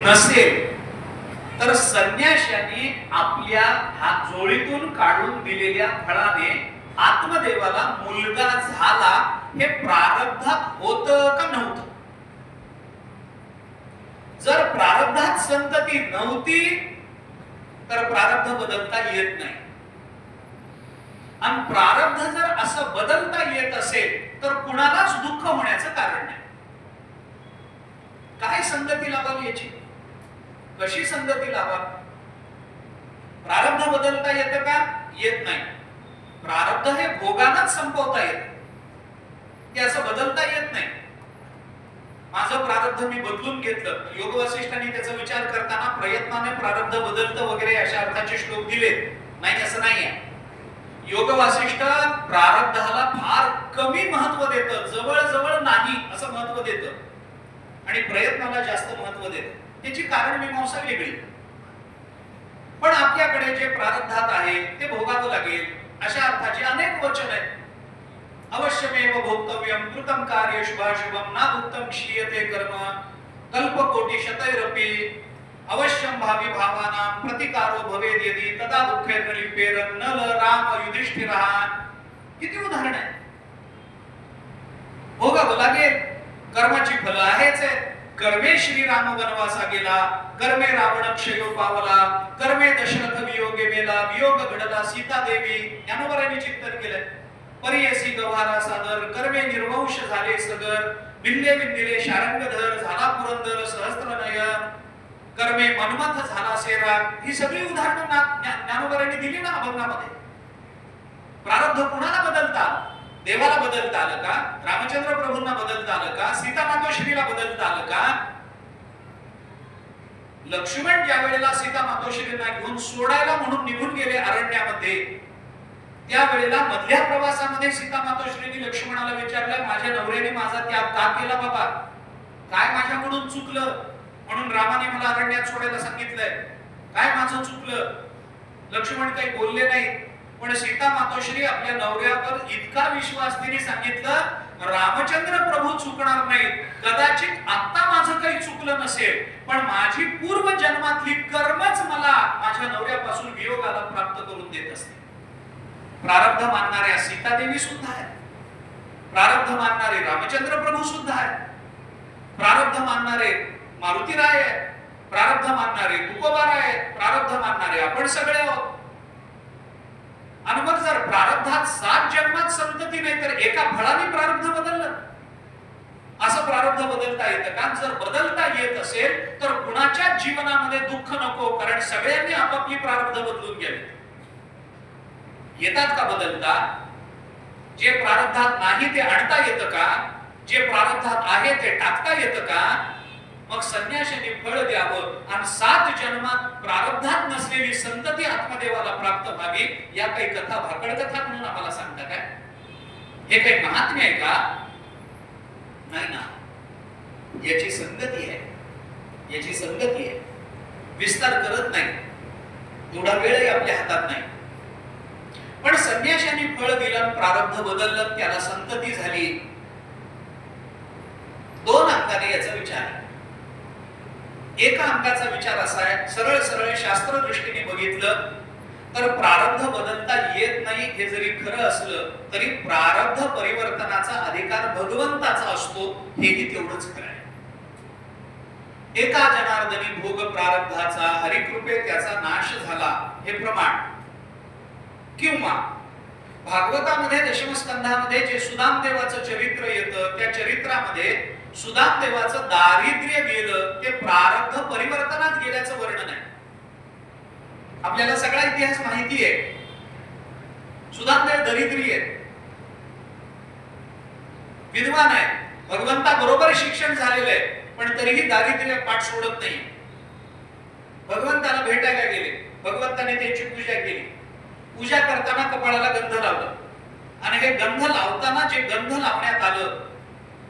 नसेल तर संन्याशाने आपल्या हात जोडीतून काढून दिलेल्या फळाने आत्मदेवाला मुलगा झाला हे प्रारब्धात होतं का नव्हतं? जर प्रारब्धात संतती नव्हती तर प्रारब्ध बदलता येत नाही, आणि प्रारब्ध जर असं बदलता येत असेल तर कुणालाच दुःख होण्याचं कारण नाही. काय संगती लावावी याची, कशी संगती लावावी? प्रारब्ध बदलता येतं का? येत नाही. प्रारब्ध हे भोगानच संपवता येत, ते असं बदलता येत नाही. माझं प्रारब्ध मी बदलून घेतलं. योग वसिष्ठांनी त्याचा विचार करताना प्रयत्नाने प्रारब्ध बदलतं वगैरे अशा अर्थाचे श्लोक दिले नाही, असं नाहीये. योग वसिष्ठ प्रारब्धाला फार कमी महत्व देतं, जवळजवळ नाही असं महत्व देतं, आणि प्रयत्नाला जास्त महत्व देतं. त्याची कारण मीमांसा वेगळी. पण आपल्याकडे जे प्रारब्धात आहे ते भोगावं लागेल अशा अर्थाचे अनेक वचन आहेत. अवश्यमेव भोक्तव्यम कृतं कार्य शुभाशुभम ना उत्तम क्षीयते कर्म कल्पकोटी शतैरपि अवश्यम भावी भावानां प्रतिकारो भवेद यदि तदा दुःखेन लिपेरन नल राम युधिष्ठिरः. किती उदाहरण आहे. भोगावं लागेल, कर्माची फलं आहेच आहे. कर्मे श्रीराम वनवासा गेला, कर्मे रावण क्षयो पावला, कर्मे दशरथ वियोगे मेला, वियोग घडला सीता देवी. ज्ञानोबरांनी चिंतन केलंय. परियसी गवारा सादर, कर्मे निर्वंश झाले सगर, बिल्ले बिंदिले शारंगधर, झाला पुरंदर सहस्त्र नयन, कर्मे मनमथ झाला सेरा. ही सगळी उदाहरणं ज्ञानोबरांनी दिली ना अभंगामध्ये. प्रारब्ध कुणाला बदलता? देवाला बदलता आलं का? रामचंद्र प्रभूंना बदलता आलं का? सीता मातोश्रीला बदलता आलं का? लक्ष्मण ज्या वेळेला सीता मातोश्रींना घेऊन सोडायला म्हणून निघून गेले अरण्यामध्ये, त्यावेळेला मधल्या प्रवासामध्ये सीता मातोश्रींनी लक्ष्मणाला विचारलं, माझ्या नवऱ्याने माझा त्याग का केला बाबा? काय माझ्याकडून चुकलं म्हणून रामाने मला अरण्यात सोडायला सांगितलंय? काय माझं चुकलं? लक्ष्मण काही बोलले नाही. पण सीता मातोश्री आपल्या नवऱ्यावर इतका विश्वास तिने सांगितलं, रामचंद्र प्रभू चुकणार नाही. कदाचित आता माझं काही चुकलं नसेल, पण माझी पूर्व जन्मातली कर्मच मला माझ्या नवऱ्यापासून वियोगाला प्राप्त करून देत असते. प्रारब्ध मानणाऱ्या सीता देवी सुद्धा आहेत, प्रारब्ध मानणारे रामचंद्र प्रभू सुद्धा आहेत, प्रारब्ध मानणारे मारुतीराय आहेत, प्रारब्ध मानणारे तुकोबाराय आहेत, प्रारब्ध मानणारे आपण सगळे आहोत. आणि मग जर प्रारब्धात 7 जन्मात संतती नाही तर एका फळाने प्रारब्ध बदललं, असं प्रारब्ध बदलता येतं का? जर बदलता येत असेल तर कुणाच्या जीवनामध्ये दुःख नको, कारण सगळ्यांनी आपापली प्रारब्ध बदलून घ्यावी. येतात का बदलता? जे प्रारब्धात नाही ते आणता येतं का? जे प्रारब्धात आहे ते टाकता येतं का? मग संन्याशाने फळ द्यावं आणि 7 जन्मात प्रारब्धात नसलेली संतती आत्मदेवाला प्राप्त व्हावी. या काही कथा भाकड कथा म्हणून आम्हाला सांगता काय? हे काही महात्म्य आहे का? नाही ना. याची संगती आहे, याची संगती आहे. विस्तार करत नाही, एवढा वेळही आपल्या हातात नाही. पण संन्याशाने फळ दिलं, प्रारब्ध बदललं, त्याला संतती झाली. 2 अंगाने याचा विचार आहे. एका अंगाचा विचार असा आहे, सरळ सरळ शास्त्र दृष्टीने बघितलं तर प्रारब्ध बदलता येत नाही हे जरी खरं असलं तरी प्रारब्ध परिवर्तनाचा अधिकार भगवंताचा असतो, हेही तेवढंच खरं आहे. एका जनार्दनी भोग प्रारब्धाचा, हरिकृपे त्याचा नाश झाला हे प्रमाण. किंवा भागवतामध्ये दशमस्कंधामध्ये जे सुदामदेवाचं चरित्र येतं, त्या चरित्रामध्ये सुदामदेवाचं दारिद्र्य गेलं ते प्रारब्ध परिवर्तनात गेल्याचं वर्णन आहे. आपल्याला सगळा इतिहास माहिती आहे. सुदामदेव दरिद्री आहे, विद्वान आहे, भगवंता बरोबर शिक्षण झालेलं आहे, पण तरीही दारिद्र्य पाठ सोडत नाही. भगवंताला भेटायला गेले, भगवंताने त्यांची पूजा केली. पूजा करताना कपाळाला गंध लावलं, आणि हे गंध लावताना जे गंध लावण्यात आलं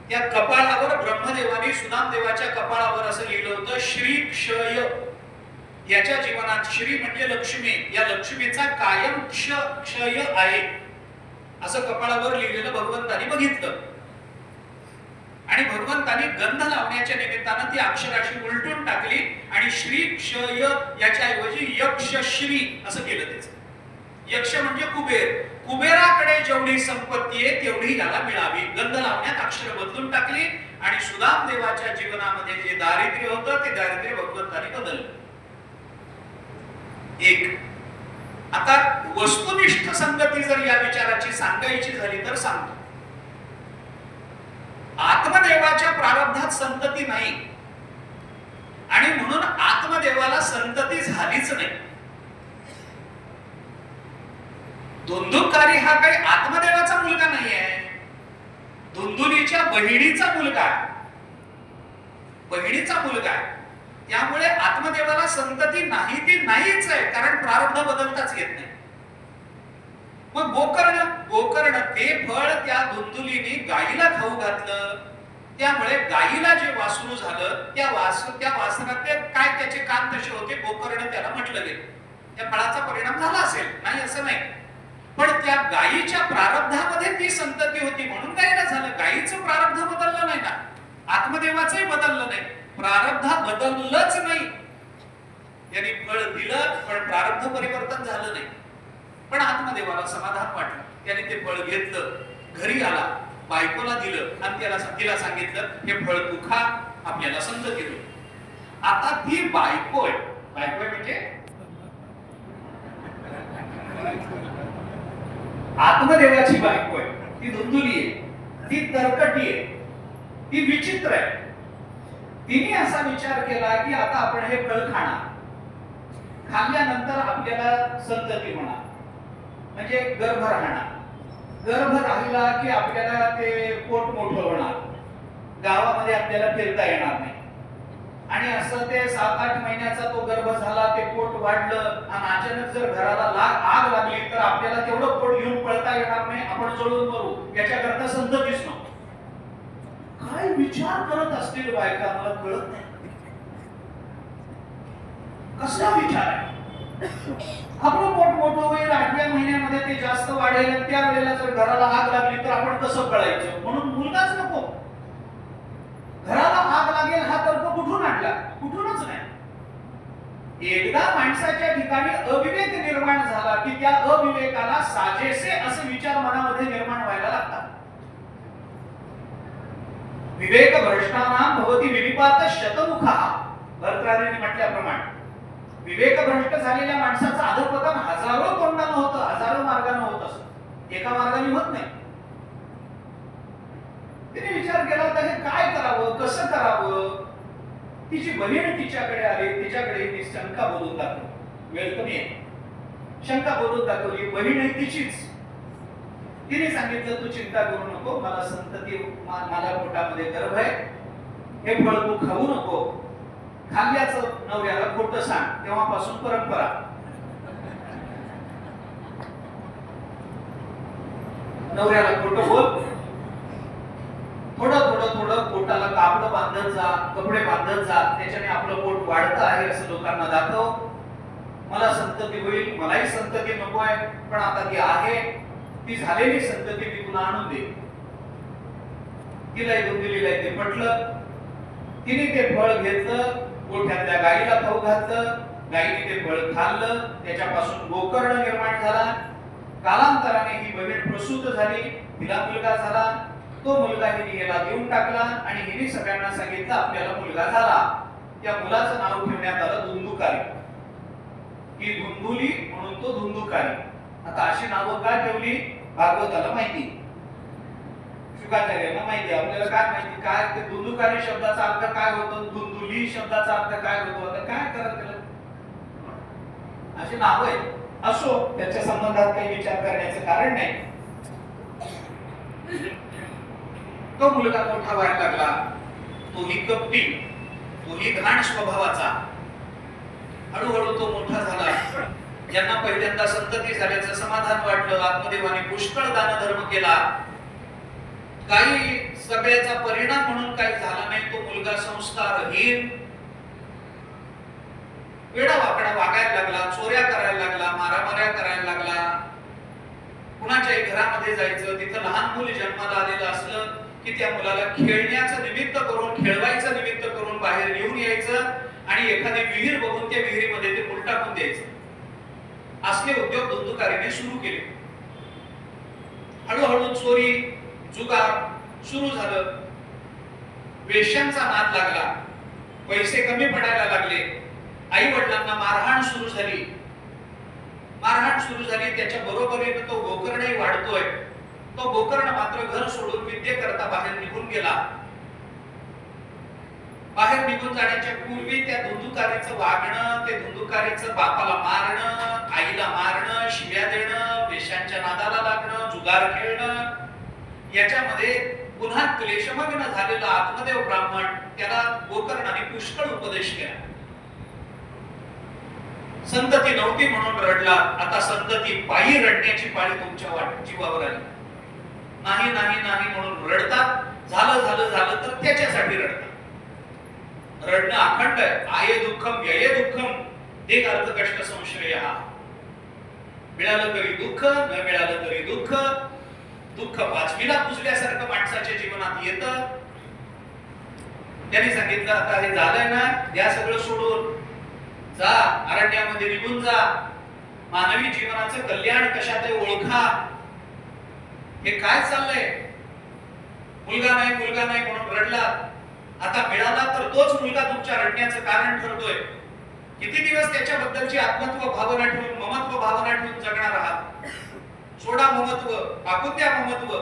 त्या कपाळावर ब्रह्मदेवाने सुदामदेवाच्या कपाळावर असं लिहिलं होतं, श्री क्षय. याच्या जीवनात श्री म्हणजे लक्ष्मी, या लक्ष्मीचा कायम क्षय आहे असं कपाळावर लिहिलेलं भगवंतानी बघितलं. आणि भगवंतानी गंध लावण्याच्या निमित्तानं ती अक्षराशी उलटून टाकली श्री क्षय याच्या ऐवजी यक्षश्री असं केलं त्याचं. यक्ष म्हणजे कुबेर. कुबेराकडे जेवढी संपत्ती आहे तेवढी याला मिळावी. गंध लावण्यात अक्षर बदलून टाकली आणि सुदाम देवाच्या जीवनामध्ये जे दारिद्र्य होतं ते दारिद्र्य भगवंताने बदललं. एक. आता वस्तुनिष्ठ संगती जर या विचाराची सांगायची झाली तर सांगतो. आत्मदेवाच्या प्रारब्धात संतती नाही आणि म्हणून आत्मदेवाला संतती झालीच नाही. धुंधुकारी हा काही आत्मदेवाचा मुलगा नाही आहे. धुंधुलीच्या बहिणीचा मुलगा आहे. बहिणीचा मुलगा आहे. त्यामुळे आत्मदेवाला संतती नाही ती नाहीच आहे, कारण प्रारब्ध बदलताच येत नाही. मग गोकर्ण ते फळ त्या धुंधुलीने गायीला खाऊ घातलं. त्यामुळे गायीला जे वासरू झालं त्या वासरात काय त्याचे कान तसे होते, गोकर्ण त्याला म्हटलं गेलं. त्या फळाचा परिणाम झाला असेल, नाही असं नाही, पण त्या गायीच्या प्रारब्धामध्ये ती संतती होती म्हणून गायीला झालं. गायीचं प्रारब्ध बदललं नाही ना, आत्मदेवाचंही बदललं नाही, प्रारब्ध बदललंच नाही. यांनी फळ दिलं पण प्रारब्ध परिवर्तन झालं नाही. पण आत्मदेवाला समाधान वाटलं. त्याने ते फळ घेतलं, घरी आला, बायकोला दिलं आणि तिला सांगितलं हे फळ तू खा, आपल्याला संतती होईल. आता ती बायको आहे म्हणजे आत्मदेवाची बायको आहे. ती धुंधुली आहे, ती तरकटी आहे, ती विचित्र आहे. तिने असा विचार केला की आता आपण हे फळ खाणार, खाल्ल्यानंतर आपल्याला संतती होणार, म्हणजे गर्भ राहणार. गर्भ राहिला की आपल्याला ते पोट मोठं होणार, गावामध्ये आपल्याला फिरता येणार नाही. आणि असं ते 7-8 महिन्याचा तो गर्भ झाला, ते पोट वाढलं आणि अचानक जर घराला आग लागली तर आपल्याला तेवढं पोट घेऊन पळता येणार नाही, आपण जळून मरू. याच्याकरता संततीच नको. काय विचार करत असतील बायका मला कळत नाही. कसला विचार आहे? आपलं पोट मोठं होईल, 8व्या महिन्यामध्ये ते जास्त वाढेल, त्या वेळेला जर घराला आग लागली तर आपण कसं पळायचं? म्हणून मुलगाच नको. घराला आग लागेल हा तर्क कुठून आणला? कुठूनच नाही. एकदा माणसाच्या ठिकाणी अविवेक निर्माण झाला की त्या अविवेकाला साजेसे असे विचार मनामध्ये निर्माण व्हायला लागतात. विवेक भ्रष्टानां भवति विनिपात शतमुखः. भर्तृहरीने म्हटल्याप्रमाणे विवेक भ्रष्ट झालेल्या माणसाचं अधःपतन हजारो तोंडानं होतं, हजारो मार्गाने होत असतं, एका मार्गाने होत नाही. तिने विचार केला होता हे काय करावं, कसं करावं. तिची बहीण तिच्याकडे आली, तिच्याकडे शंका बोलून दाखवली. वेळ कमी आहे, शंका बोलून दाखवली. बहीण आहे तिचीच. तिने सांगितलं तू चिंता करू नको, मला संतती, माझ्या पोटामध्ये गर्भ आहे, हे फळ तू खाऊ नको. खाल्ल्याचं नवऱ्याला खोटं सांग. तेव्हापासून परंपरा. नवऱ्याला खोटं बोल, थोडं पोटाला कापड बांधत जा, कपडे बांधत जा, त्याच्याने आपलं पोट वाढतं आहे असं लोकांना दाखव. मला संतती होईल, मलाही संतती नको आहे, पण आता ती आहे, ती झालेली संतती मी तुला आणून दे. तिला धुंधुलीला ते पटलं. तिने ते फळ घेतलं, गोठ्यातल्या गायीला खाऊ घातलं. गायीने ते फळ खाल्लं, त्याच्यापासून गोकर्ण निर्माण झाला. कालांतराने ही बहीण प्रसूत झाली, तिला मुलगा झाला. तो मुलगा हिने याला देऊन टाकला आणि हिने सगळ्यांना सांगितलं आपल्याला मुलगा झाला. त्या मुलाचं नाव ठेवण्यात आलं धुंधुकारी. ही धुंधुली म्हणून तो धुंधुकारी. आता अशी नावं का ठेवली भागवताला माहिती, शुकाचार्यांना माहिती, आपल्याला काय माहिती. काय ते धुंधुकारी शब्दाचा अर्थ काय होतो, धुंधुली शब्दाचा अर्थ काय होतो, आता काय करत त्याला अशी नाव आहे. असो, त्याच्या संबंधात काही विचार करण्याचं कारण नाही. तो मुलगा मोठा व्हायला लागला. तोही कपटी, तोही घाण स्वभावाचा. हळूहळू तो मोठा झाला. ज्यांना पहिल्यांदा संतती झाल्याचं समाधान वाटलं, आत्मदेवाने पुष्कळ दान धर्म केला. काही सगळ्याचा परिणाम म्हणून काही झाला नाही. तो मुलगा संस्कारहीन, वेडा वाकडा वागायला लागला, चोऱ्या करायला लागला, मारामाऱ्या करायला लागला. कुणाच्याही घरामध्ये जायचं, तिथं लहान मुल जन्माला आलेलं असलं की त्या मुलाला खेळण्याचं निमित्त करून, खेळवायचं निमित्त करून बाहेर घेऊन यायचं आणि आणि एखादी विहीर बघून त्या विहिरीमध्ये ते मूल टाकून द्यायचं. असले उद्योग धुंदुकारीने सुरू केले. हळूहळू चोरी जुगार सुरू झालं. वेश्यांचा नाद लागला. पैसे कमी पडायला लागले. आई वडिलांना मारहाण सुरू झाली. त्याच्या बरोबरीने तो गोकर्णही वाढतोय. तो गोकर्ण मात्र घर सोडून विद्येकरता बाहेर निघून गेला. बाहेर निघून जाण्याच्या पूर्वी त्या धुंदुकारीचं वागणं, ते धुंदुकारीचं बापाला मारणं, आईला मारणं, शिव्या देणं, वेश्यांच्या नादाला लागणं, जुगार खेळणं, याच्यामध्ये पुन्हा क्लेशमग्न झालेला आत्मदेव ब्राह्मण त्याला गोकर्णाने पुष्कळ उपदेश केला. संतती नव्हती म्हणून रडला. आता संतती पायी रडण्याची पाळी तुमच्या जीवावर आली. नाही नाही नाही म्हणून रडतात. झालं तर त्याच्यासाठी रडतात. रडणं अखंड आहे. आये दुःखम व्यये दुःखम एक अर्थ कष्ट संशय. मिळालं तरी दुःख, न मिळालं तरी दुःख. दुःख वाचवीला पुजल्यासारखं माणसाच्या जीवनात येतं. त्यांनी सांगितलं आता हे झालंय ना, या सगळं सोडून जा, अरण्यामध्ये निघून जा. मानवी जीवनाचं कल्याण कशात आहे ओळखा. हे काय चाललंय? मुलगा नाही म्हणून रडला. आता मिळाला तर तोच मुलगा तुमच्या रडण्याचं कारण ठरतोय. किती दिवस त्याच्याबद्दलची आत्मत्व भावना ठेवून, ममत्व भावना ठेवून जगणार आहात? सोडा ममत्व, टाकून द्या ममत्व.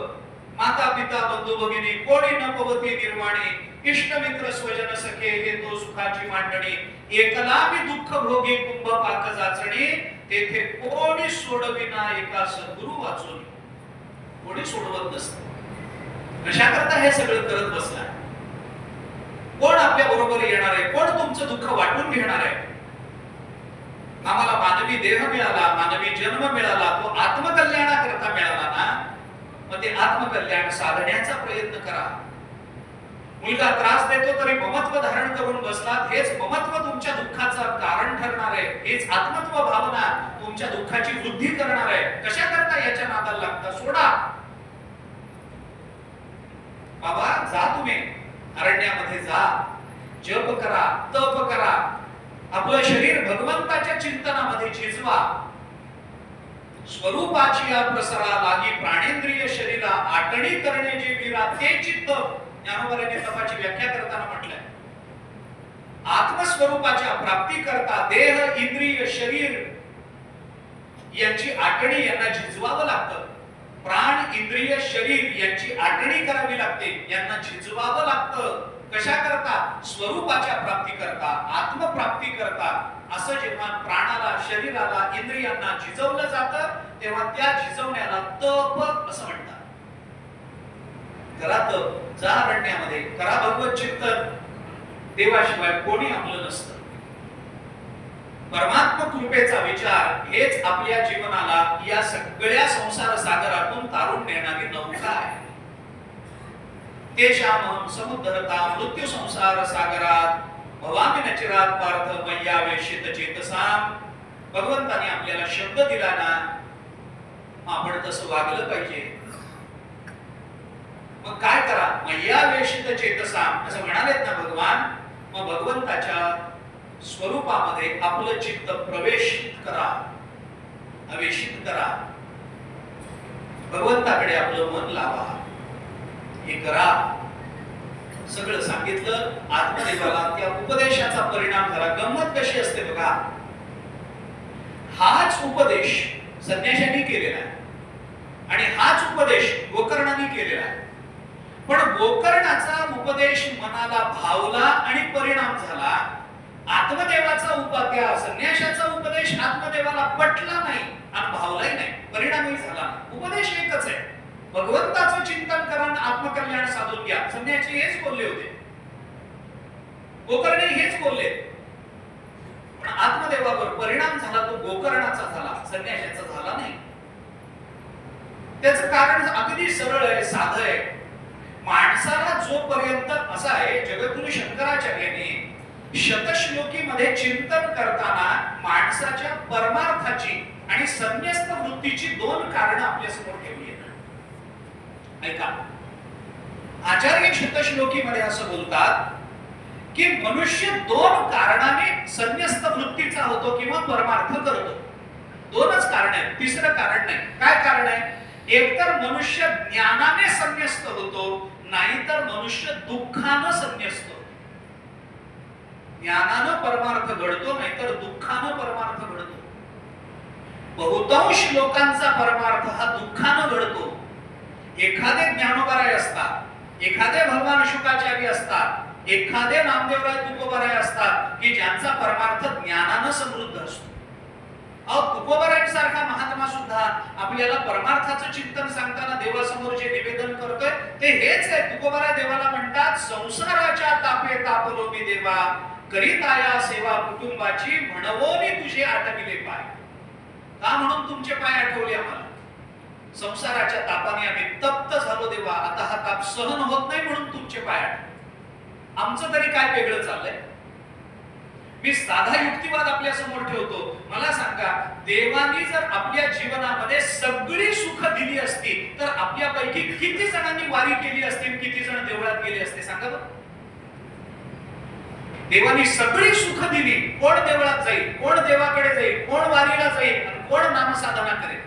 माता पिता बंधू भगिनी कोणी न पवती निर्वाणी. इष्ट मित्र स्वजन सखे हे तो सुखाची मांडणी. एकला मी दुःख भोगी कुंभ पाक जाचणी. तेथे कोणी सोडविना एका सद्गुरु वाचून. कोणी सोडवत नसतं. कशा करता हे सगळं करत बसला? कोण आपल्या बरोबर येणार आहे? कोण तुमचं दुःख वाटून घेणार आहे? आम्हाला मानवी देह मिळाला, मानवी जन्म मिळाला, तो आत्मकल्याणाकरता मिळाला ना, मग ते आत्मकल्याण साधण्याचा प्रयत्न करा. मुलगा त्रास देतो तरी ममत्व धारण करून बसलात. हेच ममत्व तुमच्या दुःखाचं कारण ठरणार आहे. हेच आत्मत्व भावना तुमच्या दुःखाची वृद्धी करणार आहे. कशा करता याच्या नादाला लागता? सोडा. बाबा जा, तुम्ही अरण्यामध्ये जा, जप करा, तप करा. आपलं शरीर भगवंताच्या चिंतनामध्ये झिजवा. स्वरूपाची या प्रसरा लागी प्राणेंद्रिय शरीरा आटणी करणे जे वीरा ते चित्त. ज्ञानोबाने तपाची व्याख्या करताना म्हटलंय, आत्मस्वरूपाच्या प्राप्ती करता देह इंद्रिय शरीर यांची आटणी यांना झिजवावं लागतं. प्राण इंद्रिय शरीर यांची आटणी करावी लागते, यांना झिजवावं लागतं. कशा करता? स्वरूपाच्या प्राप्ती करता, आत्मप्राप्ती करता. असं जेव्हा प्राणाला, शरीराला, इंद्रियांना झिजवलं जातं तेव्हा त्या झिजवण्याला तप असं म्हणतात. करा तप, जा रडण्यामध्ये, करा भगवत चिंतन. देवाशिवाय कोणी आपलं नसतं. परमात्म कृपेचा विचार हेच आपल्या जीवनाला या सगळ्या संसार सागरातून तारून नेणारी नौका आहे. तेषाम समुद्रता मृत्यू संसार सागरात भवामी नचिरात पार्थ मय्यावेशित चेतसाम. भगवंताने आपल्याला शब्द दिला ना, आपण तसं वागलं पाहिजे. मग काय करा? मय्यावेशित चेतसाम असं म्हणालेत ना भगवान. मग भगवंताच्या स्वरूपामध्ये आपलं चित्त प्रवेशित करा, अवेशित करा. भगवंताकडे आपलं मन लावा. हे करा. सगळं सांगितलं. आत्मदेवाला त्या उपदेशाचा परिणाम झाला. गंमत कशी असते बघा. हाच उपदेश संन्याशांनी केलेला आहे आणि हाच उपदेश गोकर्णाने केलेला आहे. पण गोकर्णाचा उपदेश मनाला भावला आणि परिणाम झाला. आत्मदेवाचा त्या संन्याशाचा उपदेश आत्मदेवाला पटला नाही आणि भावलाही नाही, परिणामही झाला. उपदेश एकच आहे. भगवंताचं चिंतन करा, आत्मकल्याण साधून घ्या. संन्यासी हेच बोलले होते, गोकर्णे हेच बोलले. पण आत्मदेवावर परिणाम झाला तो गोकर्णाचा झाला, संन्याशाचा झाला नाही. त्याचं कारण अगदी सरळ आहे, साधं आहे. माणसाला जोपर्यंत असा आहे, जगद्गुरु शंकराचार्यांनी शतश्लोकी मध्ये चिंतन करताना माणसाच्या परमार्थाची आणि संन्यस्त वृत्तीची दोन कारणं आपल्या समोर ठेवली आहेत. ऐका, आचार्य शतश्लोकी मध्ये असं बोलतात की मनुष्य दोन कारणाने संन्यस्त वृत्तीचा होतो किंवा परमार्थ करतो. दोनच कारण आहेत, तिसरं कारण नाही. काय कारण आहे? एकतर मनुष्य ज्ञानाने संन्यस्त होतो, नाहीतर मनुष्य दुःखानं संन्यस्त होतो. ज्ञानानं परमार्थ घडतो, नाहीतर दुःखानं परमार्थ घडतो. बहुतांश लोकांचा परमार्थ हा दुःखानं घडतो. एखादे ज्ञानोबराय असतात, एखादे भगवान शुकाचार्य असतात, एखादे नामदेवराय तुकोबराय असतात की ज्यांचा परमार्थ ज्ञानानं समृद्ध असतो. तुकोबरायांसारखा महात्मा सुद्धा आपल्याला परमार्थाचं चिंतन सांगताना देवासमोर जे निवेदन करतोय ते हेच आहे. तुकोबराय देवाला म्हणतात, संसाराच्या तापे तापलो मी देवा, करीताया सेवा कुटुंबाची, म्हणवोनी तुझे आटविले पाय. का म्हणून तुमचे पाय आठवले आम्हाला? संसाराच्या तापाने आम्ही तप्त झालो देवा, आता हा ताप सहन होत नाही म्हणून तुमचे पाय आठवले. आमचं तरी काय वेगळं चाललंय? मी साधा युक्तिवाद आपल्या समोर ठेवतो. मला सांगा, देवानी जर आपल्या जीवनामध्ये सगळी सुख दिली असती तर आपल्यापैकी किती जणांनी वारी केली असती, किती जण देवळात गेले असते? सांगा बरं. देवानी सगळी सुख दिली, कोण देवळात जाईल, कोण देवाकडे जाईल, कोण वारीला जाईल आणि कोण नामसाधना करेल?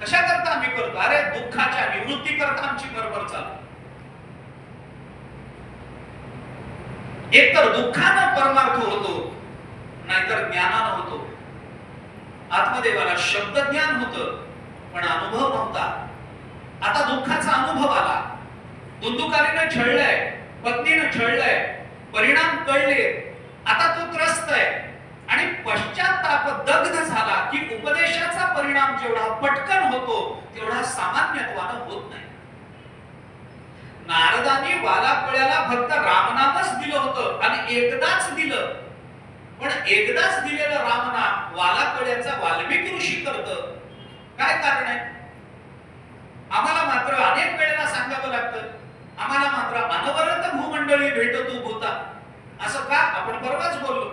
कशा करता आम्ही करतो? अरे दुःखाच्या निवृत्ती करता आमची बरोबर चालू. एक तर दुःखानं परमार्थ होतो, नाहीतर ज्ञानानं होतो. आत्मदेवाला शब्द ज्ञान होतं पण अनुभव नव्हता. आता दुःखाचा अनुभव आला. दुंदुकारीनं छळलंय, पत्नीनं छळलंय, परिणाम कळले, आता तो त्रस्त आहे आणि पश्चाताप दग्ध झाला की उपदेशाचा परिणाम जेवढा पटकन होतो तेवढा सामान्यत्वानं होत नाही. नारदांनी वालापळ्याला फक्त रामनामच दिलं होतं आणि एकदाच दिलं, पण एकदाच दिलेलं रामनाम वालापळ्याचा वाल्मिकी ऋषी करतं. काय कारण आहे? आम्हाला मात्र अनेक वेळेला सांगावं लागतं, आम्हाला मात्र अनवरत भूमंडळी भेटतो भूता. असं का? आपण परवाच बोललो.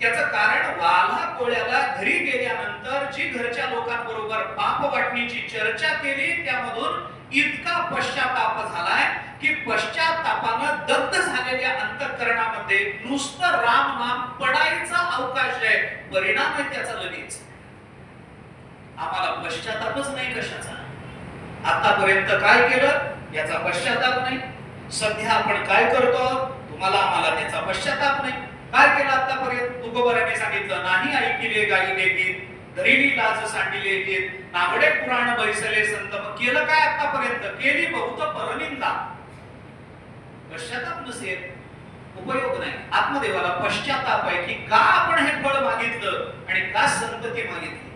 त्याचं कारण वाला कोळ्याला घरी गेल्यानंतर जी घरच्या लोकांबरोबर पाप वाटणीची चर्चा केली त्यामधून इतका पश्चाताप झालाय की पश्चातापानं दग्ध झालेल्या अंतःकरणामध्ये नुसतं राम नाम पडायचा अवकाश आहे. परिणाम आहे त्याचा लगेच. आम्हाला पश्चातापच नाही कशाचा. आतापर्यंत काय केलं याचा पश्चाताप नाही. सध्या आपण काय करतो तुम्हाला आम्हाला त्याचा पश्चाताप नाही. काय केलं आतापर्यंत? तुकोबराने सांगितलं, नाही ऐकिले गायिले गीत, धरिली लाज सांडिले गीत, नागडे पुराण बैसले संत. केलं काय आतापर्यंत? केली बहुत परनिंदा. पश्चाताप नसेल उपयोग नाही. आत्मदेवाला पश्चाताप आहे की का आपण हे फळ मागितलं आणि का संतती मागितली.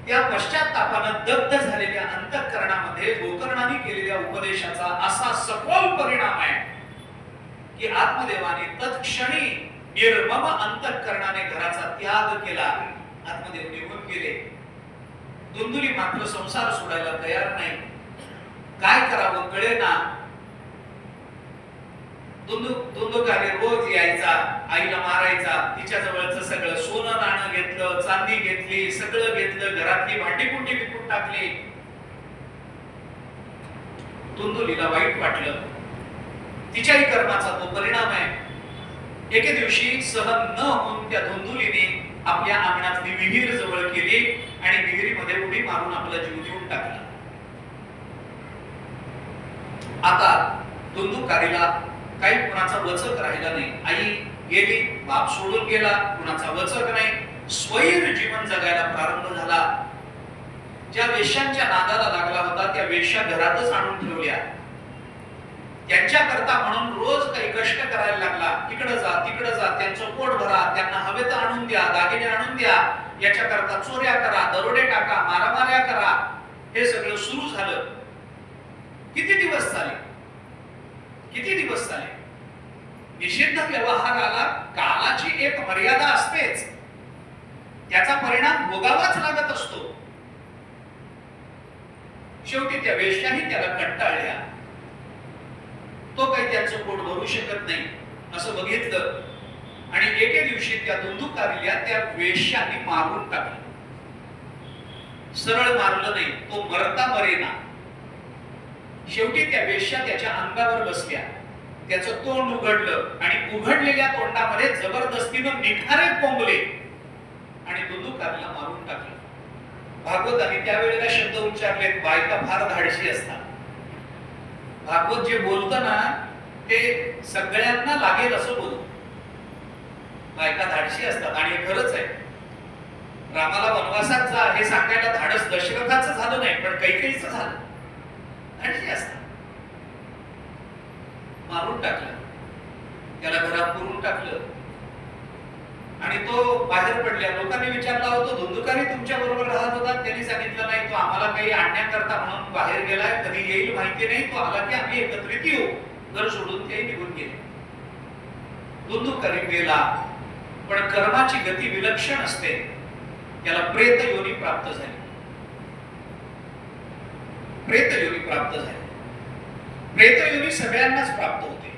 त्या पश्चातापानं दग्ध झालेल्या अंतःकरणामध्ये गोकर्णाने केलेल्या उपदेशाचा असा सखोल परिणाम आहे की आत्मदेवाने तत्क्षणी निर्मम अंतःकरणाने घराचा त्याग केला. आत्मदेव निघून गेले. दुंदुली मात्र संसार सोडायला तयार नाही. काय करावं कळेना. दुंदुकाने रोज यायचा, आईला मारायचा, तिच्या जवळचं सगळं सोनं नाणं घेतलं, चांदी घेतली, सगळं घेतलं, घरातली भांडी कुंडी विकून टाकली. दुंदुलीला वाईट वाटलं. तिच्याही कर्माचा तो परिणाम आहे. एके दिवशी सहन न होऊन त्या धुंदुलीने आपल्या अंगणातली विहीर जवळ केली आणि विहिरीमध्ये उडी मारून आपला जीव देऊन टाकला. आता धुंदुकारीला काही कुणाचा वचक राहिला नाही. आई गेली, बाप सोडून गेला, कुणाचा वचक नाही. स्वैर जीवन जगायला प्रारंभ झाला. ज्या वेश्यांच्या नादाला लागला होता त्या वेश्या घरातच आणून ठेवल्या. त्यांच्या करता म्हणून रोज काही कष्ट करायला लागला. इकडे जा तिकडे जा, त्यांचं पोट भरा, त्यांना हवे तर आणून द्या, दागिने आणून द्या, याच्या करता चोऱ्या करा, दरोडे टाका, मारामाऱ्या करा. हे सगळं सुरू झालं. किती दिवस चाले? किती दिवस चाले? निषिद्ध व्यवहाराला कालाची एक मर्यादा असतेच. त्याचा परिणाम भोगावाच लागत असतो. शेवटी त्या वेश्याही त्याला कंटाळल्या. तो काही त्यांचं पोट भरू शकत नाही असं बघितलं आणि एके दिवशी त्या दुंदुकारीला त्या वेश्याने मारून टाकलं. सरळ मारलं नाही, तो मरता मरेना. शेवटी त्या वेश्या त्याच्या अंगावर बसल्या त्याचं तोंड उघडलं आणि उघडलेल्या तोंडामध्ये जबरदस्तीनं निखारे कोंबले आणि दुंदुकारीला मारून टाकलं. भागवताने त्यावेळेला शब्द उच्चारलेत, बायका फार धाडशी असतात. भागवत जे बोलतं ना ते सगळ्यांना लागेल असं बोलतो. बायका धाडशी असतात आणि खरंच आहे. रामाला वनवासात जा हे सांगायला धाडस दशरथाचं झालं नाही, पण कैकेयीचं झालं. धाडशी असतात. मारून टाकलं, त्याला घरात पुरून टाकलं आणि तो बाहेर पडल्या. लोकांनी विचारला होतो, धुंदुकारी तुमच्या बरोबर राहत होता? त्यांनी सांगितलं नाही, तो आम्हाला काही आणण्याकरता म्हणून बाहेर गेलाय, कधी येईल माहिती नाही, तो आला की आम्ही एकत्रित येऊ. घर सोडून ते निघून गेले. धुंदुकारी गेला, पण कर्माची गती विलक्षण असते. त्याला प्रेत योनी प्राप्त झाली. प्रेत योनी प्राप्त झाली. प्रेत योनी सगळ्यांनाच प्राप्त होते.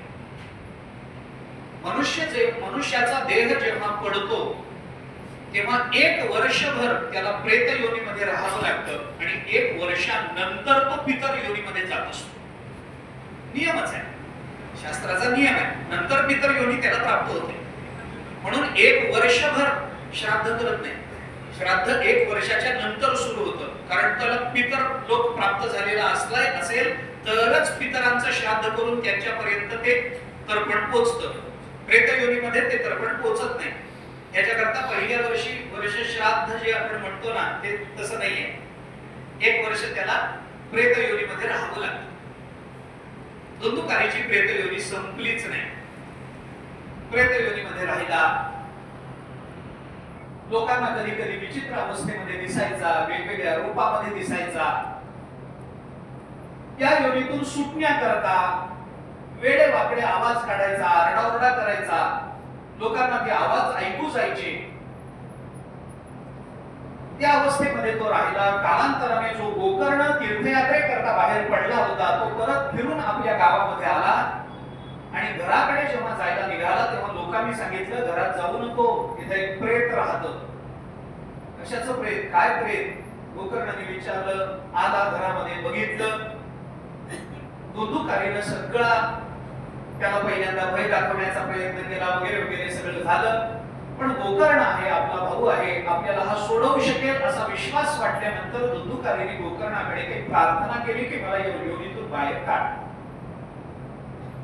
मनुष्याचा देह जेव्हा पडतो तेव्हा 1 वर्षभर त्याला प्रेत योनीमध्ये राहावं लागतं आणि 1 वर्षानंतर तो पितर योनीमध्ये जात असतो. नियमच आहे, शास्त्राचा नियम आहे. नंतर पितर योनी त्याला प्राप्त होते. म्हणून 1 वर्षभर श्राद्ध करत नाही. श्राद्ध 1 वर्षाच्या नंतर सुरू होतं, कारण त्याला पितर लोक प्राप्त झालेला असेल तरच पितरांचं श्राद्ध करून त्यांच्यापर्यंत ते तर्पण पोचतं. प्रेत योनीमध्ये ते तर्पण पोचत नाही. याच्याकरता पहिल्या वर्षी वर्ष श्राद्ध जे आपण म्हणतो ना ते तसं नाहीये. 1 वर्ष त्याला प्रेत योनीमध्ये राहावं लागतं. धुंदुकारीची प्रेत योनी संपलीच नाही. प्रेत योनीमध्ये राहिला. लोकांना कधी कधी विचित्र अवस्थेमध्ये दिसायचा, वेगवेगळ्या रूपामध्ये दिसायचा. त्या योनीतून सुटण्याकरता वेडे वाकडे आवाज काढायचा, आरडाओरडा करायचा. लोकांना ते आवाज ऐकू जायचे. त्या अवस्थेमध्ये तो राहिला. कालांतराने जो गोकर्ण तीर्थयात्रेकरता बाहेर पडला होता तो परत फिरून आपल्या गावामध्ये आला आणि घराकडे जेव्हा जायला निघाला तेव्हा लोकांनी सांगितलं, घरात जाऊ नको, इथे एक प्रेत राहतं. कशाचं प्रेत? काय प्रेत? गोकर्णाने विचारलं. आला घरामध्ये, बघितलं. धुंदुकारीनं सगळा त्याला पहिल्यांदा भय दाखवण्याचा प्रयत्न केला वगैरे वगैरे सगळं झालं. पण गोकर्ण आहे, आपला भाऊ आहे, आपल्याला हा सोडवू शकेल असा विश्वास वाटल्यानंतर धुंदुकारीने गोकर्णाकडे काही प्रार्थना केली की मला या योनीतून बाहेर काढ.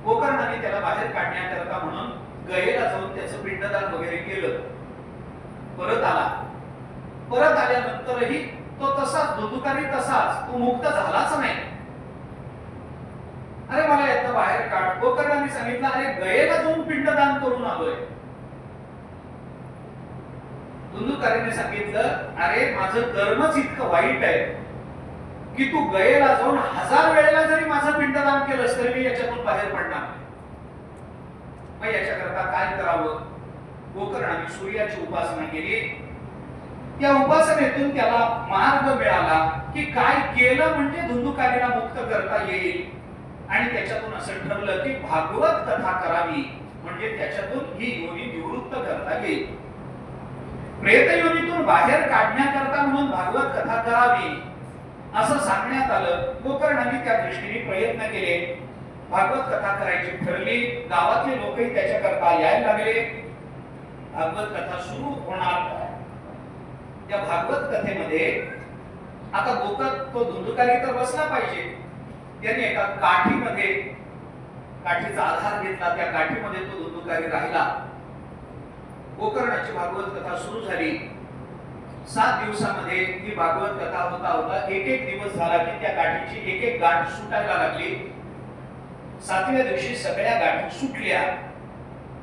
गोकर्णाने त्याला बाहेर काढण्याकरता म्हणून गयेला जाऊन त्याचं पिंडदान वगैरे केलं. परत आला. परत आल्यानंतरही तो तसाच, धुंदुकारी तसाच, तो मुक्त झालाच नाही. अरे मला यातनं बाहेर काढ. गोकर्णाने सांगितलं, अरे गयेला जाऊन पिंडदान करून आलोय. धुंदुकारीने सांगितलं, अरे माझं कर्मच इतकं वाईट आहे की तू गयेला जाऊन 1000 वेळेला जरी माझं पिंडदान केलंस तरी मी याच्यातून बाहेर पडणार नाही. मग याच्याकरता काय करावं? गोकर्णाने सूर्याची उपासना केली. त्या उपासनेतून त्याला मार्ग मिळाला की काय केलं म्हणजे धुंदुकारीला मुक्त करता येईल. आणि त्याच्यातून असं ठरलं की भागवत कथा करावी म्हणजे त्याच्यातून ही योनी निवृत्त करता येईल. प्रेत योनीतून बाहेर काढण्याकरता म्हणून भागवत कथा करावी असं सांगण्यात आलं. गोकर्णाने त्या दृष्टीने प्रयत्न केले. भागवत कथा करायची ठरली. गावातले लोकही त्याच्याकरता यायला लागले. भागवत कथा सुरू होणार. त्या भागवत कथेमध्ये आता तो धुंदुकारी तर बसला पाहिजे. त्याने एका काठीमध्ये, काठीचा आधार घेतला. त्या काठीमध्ये तो धुंदुकारी राहिला. गोकर्णाची भागवत कथा सुरू झाली. 7 दिवसामध्ये ही भागवत कथा होता एक दिवस झाला की त्या काठीची एक गाठ सुटायला लागली. 7व्या दिवशी सगळ्या गाठी सुटल्या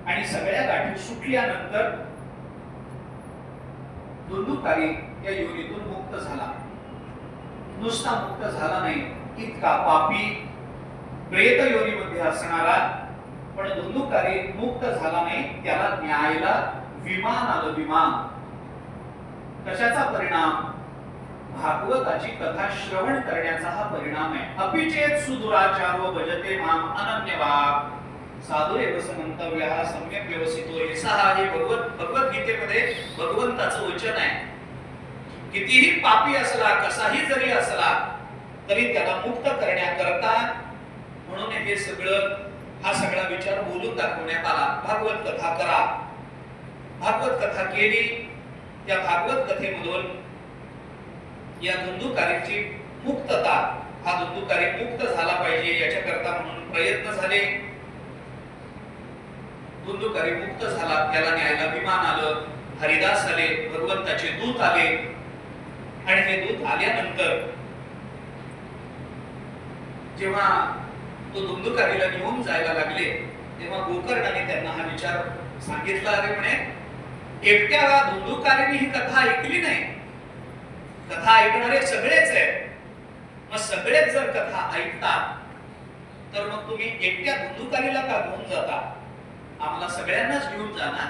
आणि सगळ्या गाठी सुटल्यानंतर धुंदुकारी या योनीतून मुक्त झाला. नुसता मुक्त झाला नाही, इतका पापी प्रेत योनीमध्ये असणारा पण धुंदुकारी मुक्त झाला नाही. त्याला न्यायला विमान आलं. विमान कशाचा परिणाम? भागवताची कथा श्रवण करण्याचा हा परिणाम आहे. अपिचेत सुदुराचारो भजते माम अनन्यवाग साधुरेव समंतव्यः सम्यक व्यवसितो येसा. हे भगवद्गीतेमध्ये भगवंताचं वचन आहे. कितीही पापी असला, कसाही जरी असला तरी त्याला मुक्त करण्याकरता म्हणून हे सगळं हा सगळा विचार बोलून दाखवण्यात आला. भागवत कथा करा. भागवत कथा केली. त्या भागवत कथेमधून या धुंदुकारीची मुक्तता, हा धुंदुकारी मुक्त झाला पाहिजे याच्याकरता म्हणून प्रयत्न झाले. धुंदुकारी मुक्त झाला, त्याला न्यायला विमान आलं, हरिदास आले, भगवंताचे दूत आले. आणि हे दूत आल्यानंतर जेव्हा तो धुंदुकारीला घेऊन जायला लागले तेव्हा गोकर्णाने त्यांना हा विचार सांगितला. अरे म्हणे, एकट्या धुंदुकारीने ही कथा ऐकली नाही, कथा ऐकणारे सगळेच आहेत. मग सगळेच जर कथा ऐकतात तर मग तुम्ही एकट्या धुंदुकारीला का घेऊन जाता? आम्हाला सगळ्यांनाच घेऊन जाणार,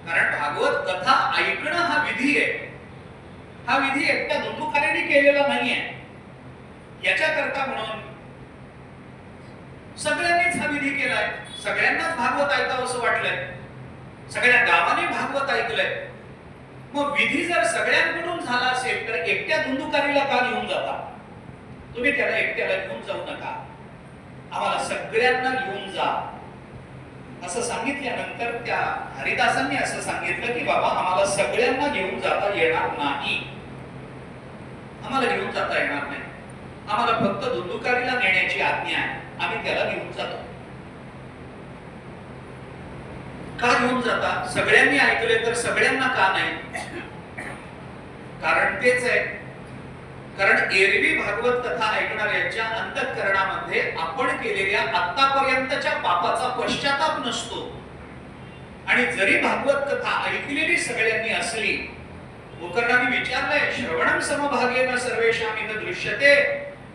कारण भागवत कथा ऐकणं हा विधी आहे. हा विधी एकट्या धुंदुकारीने केलेला नाहीये. याच्याकरता म्हणून सगळ्यांनीच हा विधी केलाय. सगळ्यांनाच भागवत ऐकावं असं वाटलंय, सगळ्या गावाने भागवत ऐकलंय. मग विधी जर सगळ्यांकडून झाला असेल तर एकट्या धुंदुकारीला का घेऊन जाता? तुम्ही त्याला एकट्याला घेऊन जाऊ नका, आम्हाला सगळ्यांना घेऊन जा असं सांगितल्यानंतर त्या हरिदासांनी असं सांगितलं की बाबा, आम्हाला सगळ्यांना घेऊन जाता येणार नाही, आम्हाला घेऊन जाता येणार नाही, आम्हाला फक्त धुंदुकारीला नेण्याची आज्ञा आहे, आम्ही त्याला घेऊन जातो. का घेऊन जाता? सगळ्यांनी ऐकले तर सगळ्यांना का नाही? कारण तेच आहे, कारण एरवी भागवत कथा ऐकणाऱ्यांच्या अंतःकरणामध्ये आपण केलेल्या आतापर्यंतच्या पापाचा पश्चाताप नसतो. आणि जरी भागवत कथा ऐकलेली सगळ्यांनी असली, गोकर्णाने विचारलंय, श्रवणं समभागेन सर्वेषां इद दृश्यते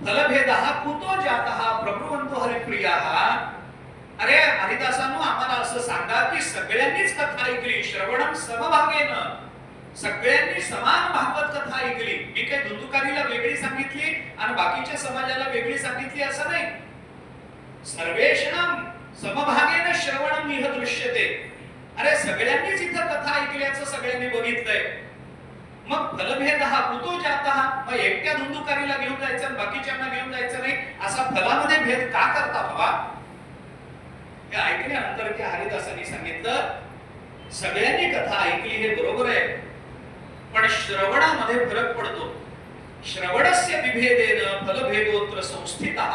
फलभेदः कुतो जातः प्रभुवन्तो हरिप्रियाः. अरे हरिदासांनो, आम्हाला असं सांगा की सगळ्यांनीच कथा ऐकली, श्रवणं समभागेन, सगळ्यांनी समान भागवत कथा ऐकली. मी काय धुंदुकारीला वेगळी सांगितली आणि बाकीच्या समाजाला वेगळी सांगितली असं नाही. सर्वेषां समभागेन श्रवणं इह दृश्यते. अरे सगळ्यांनीच इथं कथा ऐकल्याचं सगळ्यांनी बघितलंय. मग फलभेदः कुतो जातः, मग एकट्या धुंदुकारीला घेऊन जायचं आणि बाकीच्यांना घेऊन जायचं नाही, असा फलामध्ये भेद का करता बाबा? हे ऐकल्यानंतर त्या हरिदासांनी सांगितलं, सगळ्यांनी कथा ऐकली हे बरोबर आहे, पण श्रवणामध्ये फरक पडतो. श्रवणस्य विभेदेन फलभेदोत्र संस्थितः.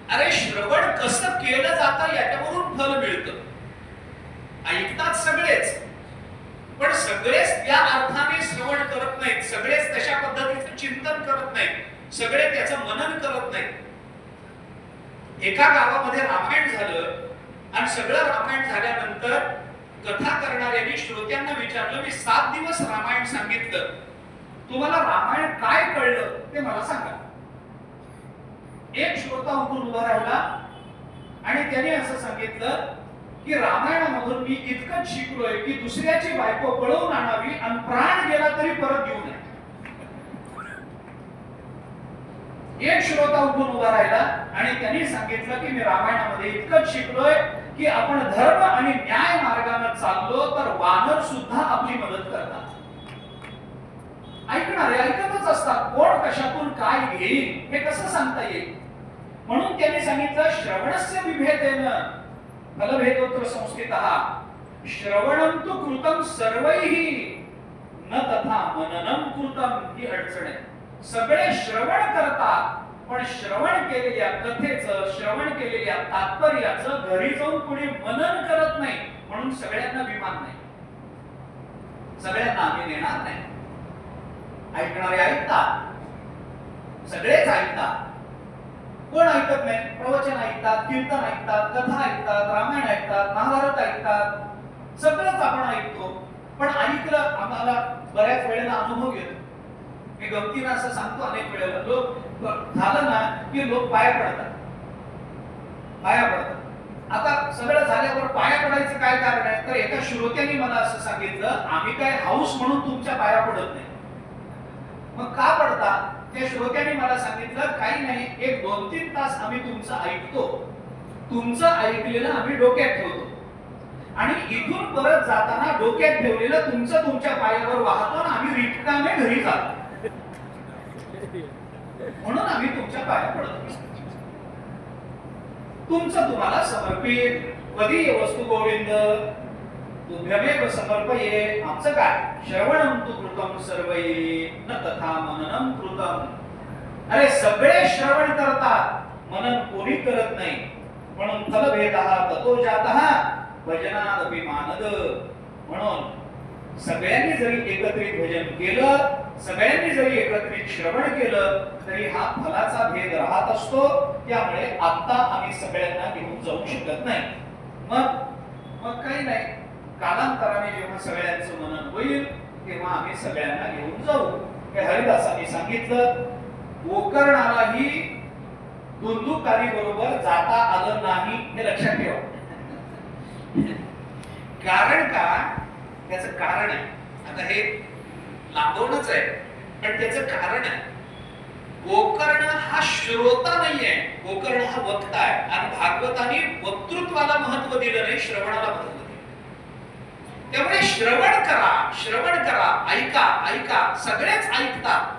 अरे श्रवण कसं केलं जातं याच्यावरून फल मिळतं. ऐकतात सगळेच, पण सगळेच त्या अर्थाने श्रवण करत नाहीत, सगळेच तशा पद्धतीचं चिंतन करत नाहीत, सगळे त्याचं मनन करत नाहीत. एका गावामध्ये रामायण झालं आणि सगळं रामायण झाल्यानंतर कथा करणाऱ्यांनी श्रोत्यांना विचारलं, मी 7 दिवस रामायण सांगितलं, तुम्हाला रामायण काय कळलं ते मला सांगा. एक श्रोता उठून उभा राहिला आणि त्याने असं सांगितलं की रामायणामधून मी इतकंच शिकलोय की दुसऱ्याची बायको पळवून आणावी आणि प्राण गेला तरी परत घेऊ नये. एक श्रोता उठून उभा राहिला आणि त्यांनी सांगितलं की मी रामायणामध्ये इतकंच शिकलोय की आपण धर्म आणि न्याय मार्गाने चाललो तर वानर सुद्धा आपली मदत करतात. ऐकणारे ऐकतच असतात, कोण कशातून काय घेईल हे कसं सांगता येईल. म्हणून त्यांनी सांगितलं, श्रवणस्य विभेदेन फलभेदोत्र संस्थितः. श्रवणं तु कृतं सर्वैः न तथा मननं कृतं. ही अडचण आहे. सगळे श्रवण करतात, पण श्रवण केलेल्या कथेचं, श्रवण केलेल्या तात्पर्याचं घरी जाऊन कोणी मनन करत नाही. म्हणून सगळ्यांना विमान नाही, सगळ्यांना आम्ही नेणार नाही. ऐकणारे ऐकतात, सगळेच ऐकतात, कोण ऐकत नाही? प्रवचन ऐकतात, कीर्तन ऐकतात, कथा ऐकतात, रामायण ऐकतात, महाभारत ऐकतात, सगळंच आपण ऐकतो. पण ऐकलं आम्हाला बऱ्याच वेळेला अनुभव येतो. मी गमतीनं असं सांगतो, अनेक वेळेला लोक झालं ना की लोक पाया पडतात, पाया पडतात. आता सगळं झाल्यावर पाया पडायचं काय कारण आहे? तर एका श्रोत्याने मला असं सांगितलं, आम्ही काय हाऊस म्हणून तुमच्या पाया पडत नाही. मग का पडता? त्या श्रोत्याने मला सांगितलं, काही नाही, एक 2-3 तास आम्ही तुमचं ऐकतो, तुमचं ऐकलेलं आम्ही डोक्यात ठेवतो आणि इथून परत जाताना डोक्यात ठेवलेलं तुमचं तुमच्या पायावर वाहतो आणि आम्ही रिकामे घरी जातो. म्हणून आम्ही तुमच्या पाया पडतो. तुमचं तुम्हाला समर्पित. त्वदीय वस्तू गोविंद तुभ्यमेव समर्पये. आमचं काय? श्रवणं तु कृतं सर्वैः न तथा मननं कृतं. अरे सगळे श्रवण करतात, मनन कोणी करत नाही. म्हणून फलभेदः ततो जातः भजनादपि मानद. म्हणून सगळ्यांनी जरी एकत्रित भजन केलं, सगळ्यांनी जरी एकत्रित श्रवण केलं, तरी हा फलाचा भेद राहत असतो. त्यामुळे आता आम्ही सगळ्यांना घेऊन जाऊ शकत नाही. मग काही नाही, कालांतराने जेव्हा सगळ्यांचं मनन होईल तेव्हा आम्ही सगळ्यांना घेऊन जाऊ. हे हरिदासांनी सांगितलं. गोकर्णालाही दुंदुकारी बरोबर जाता आलं नाही, हे लक्षात ठेवा. कारण का? त्याचं कारण आहे. आता हे लांबवणच आहे, पण त्याचं कारण आहे. गोकर्ण हा श्रोता नाहीये, गोकर्ण हा वक्ता आहे. आणि भागवताने वक्तृत्वाला महत्व दिलं नाही, श्रवणाला महत्व दिलं. त्यामुळे श्रवण करा, श्रवण करा, ऐका ऐका. सगळेच ऐकतात,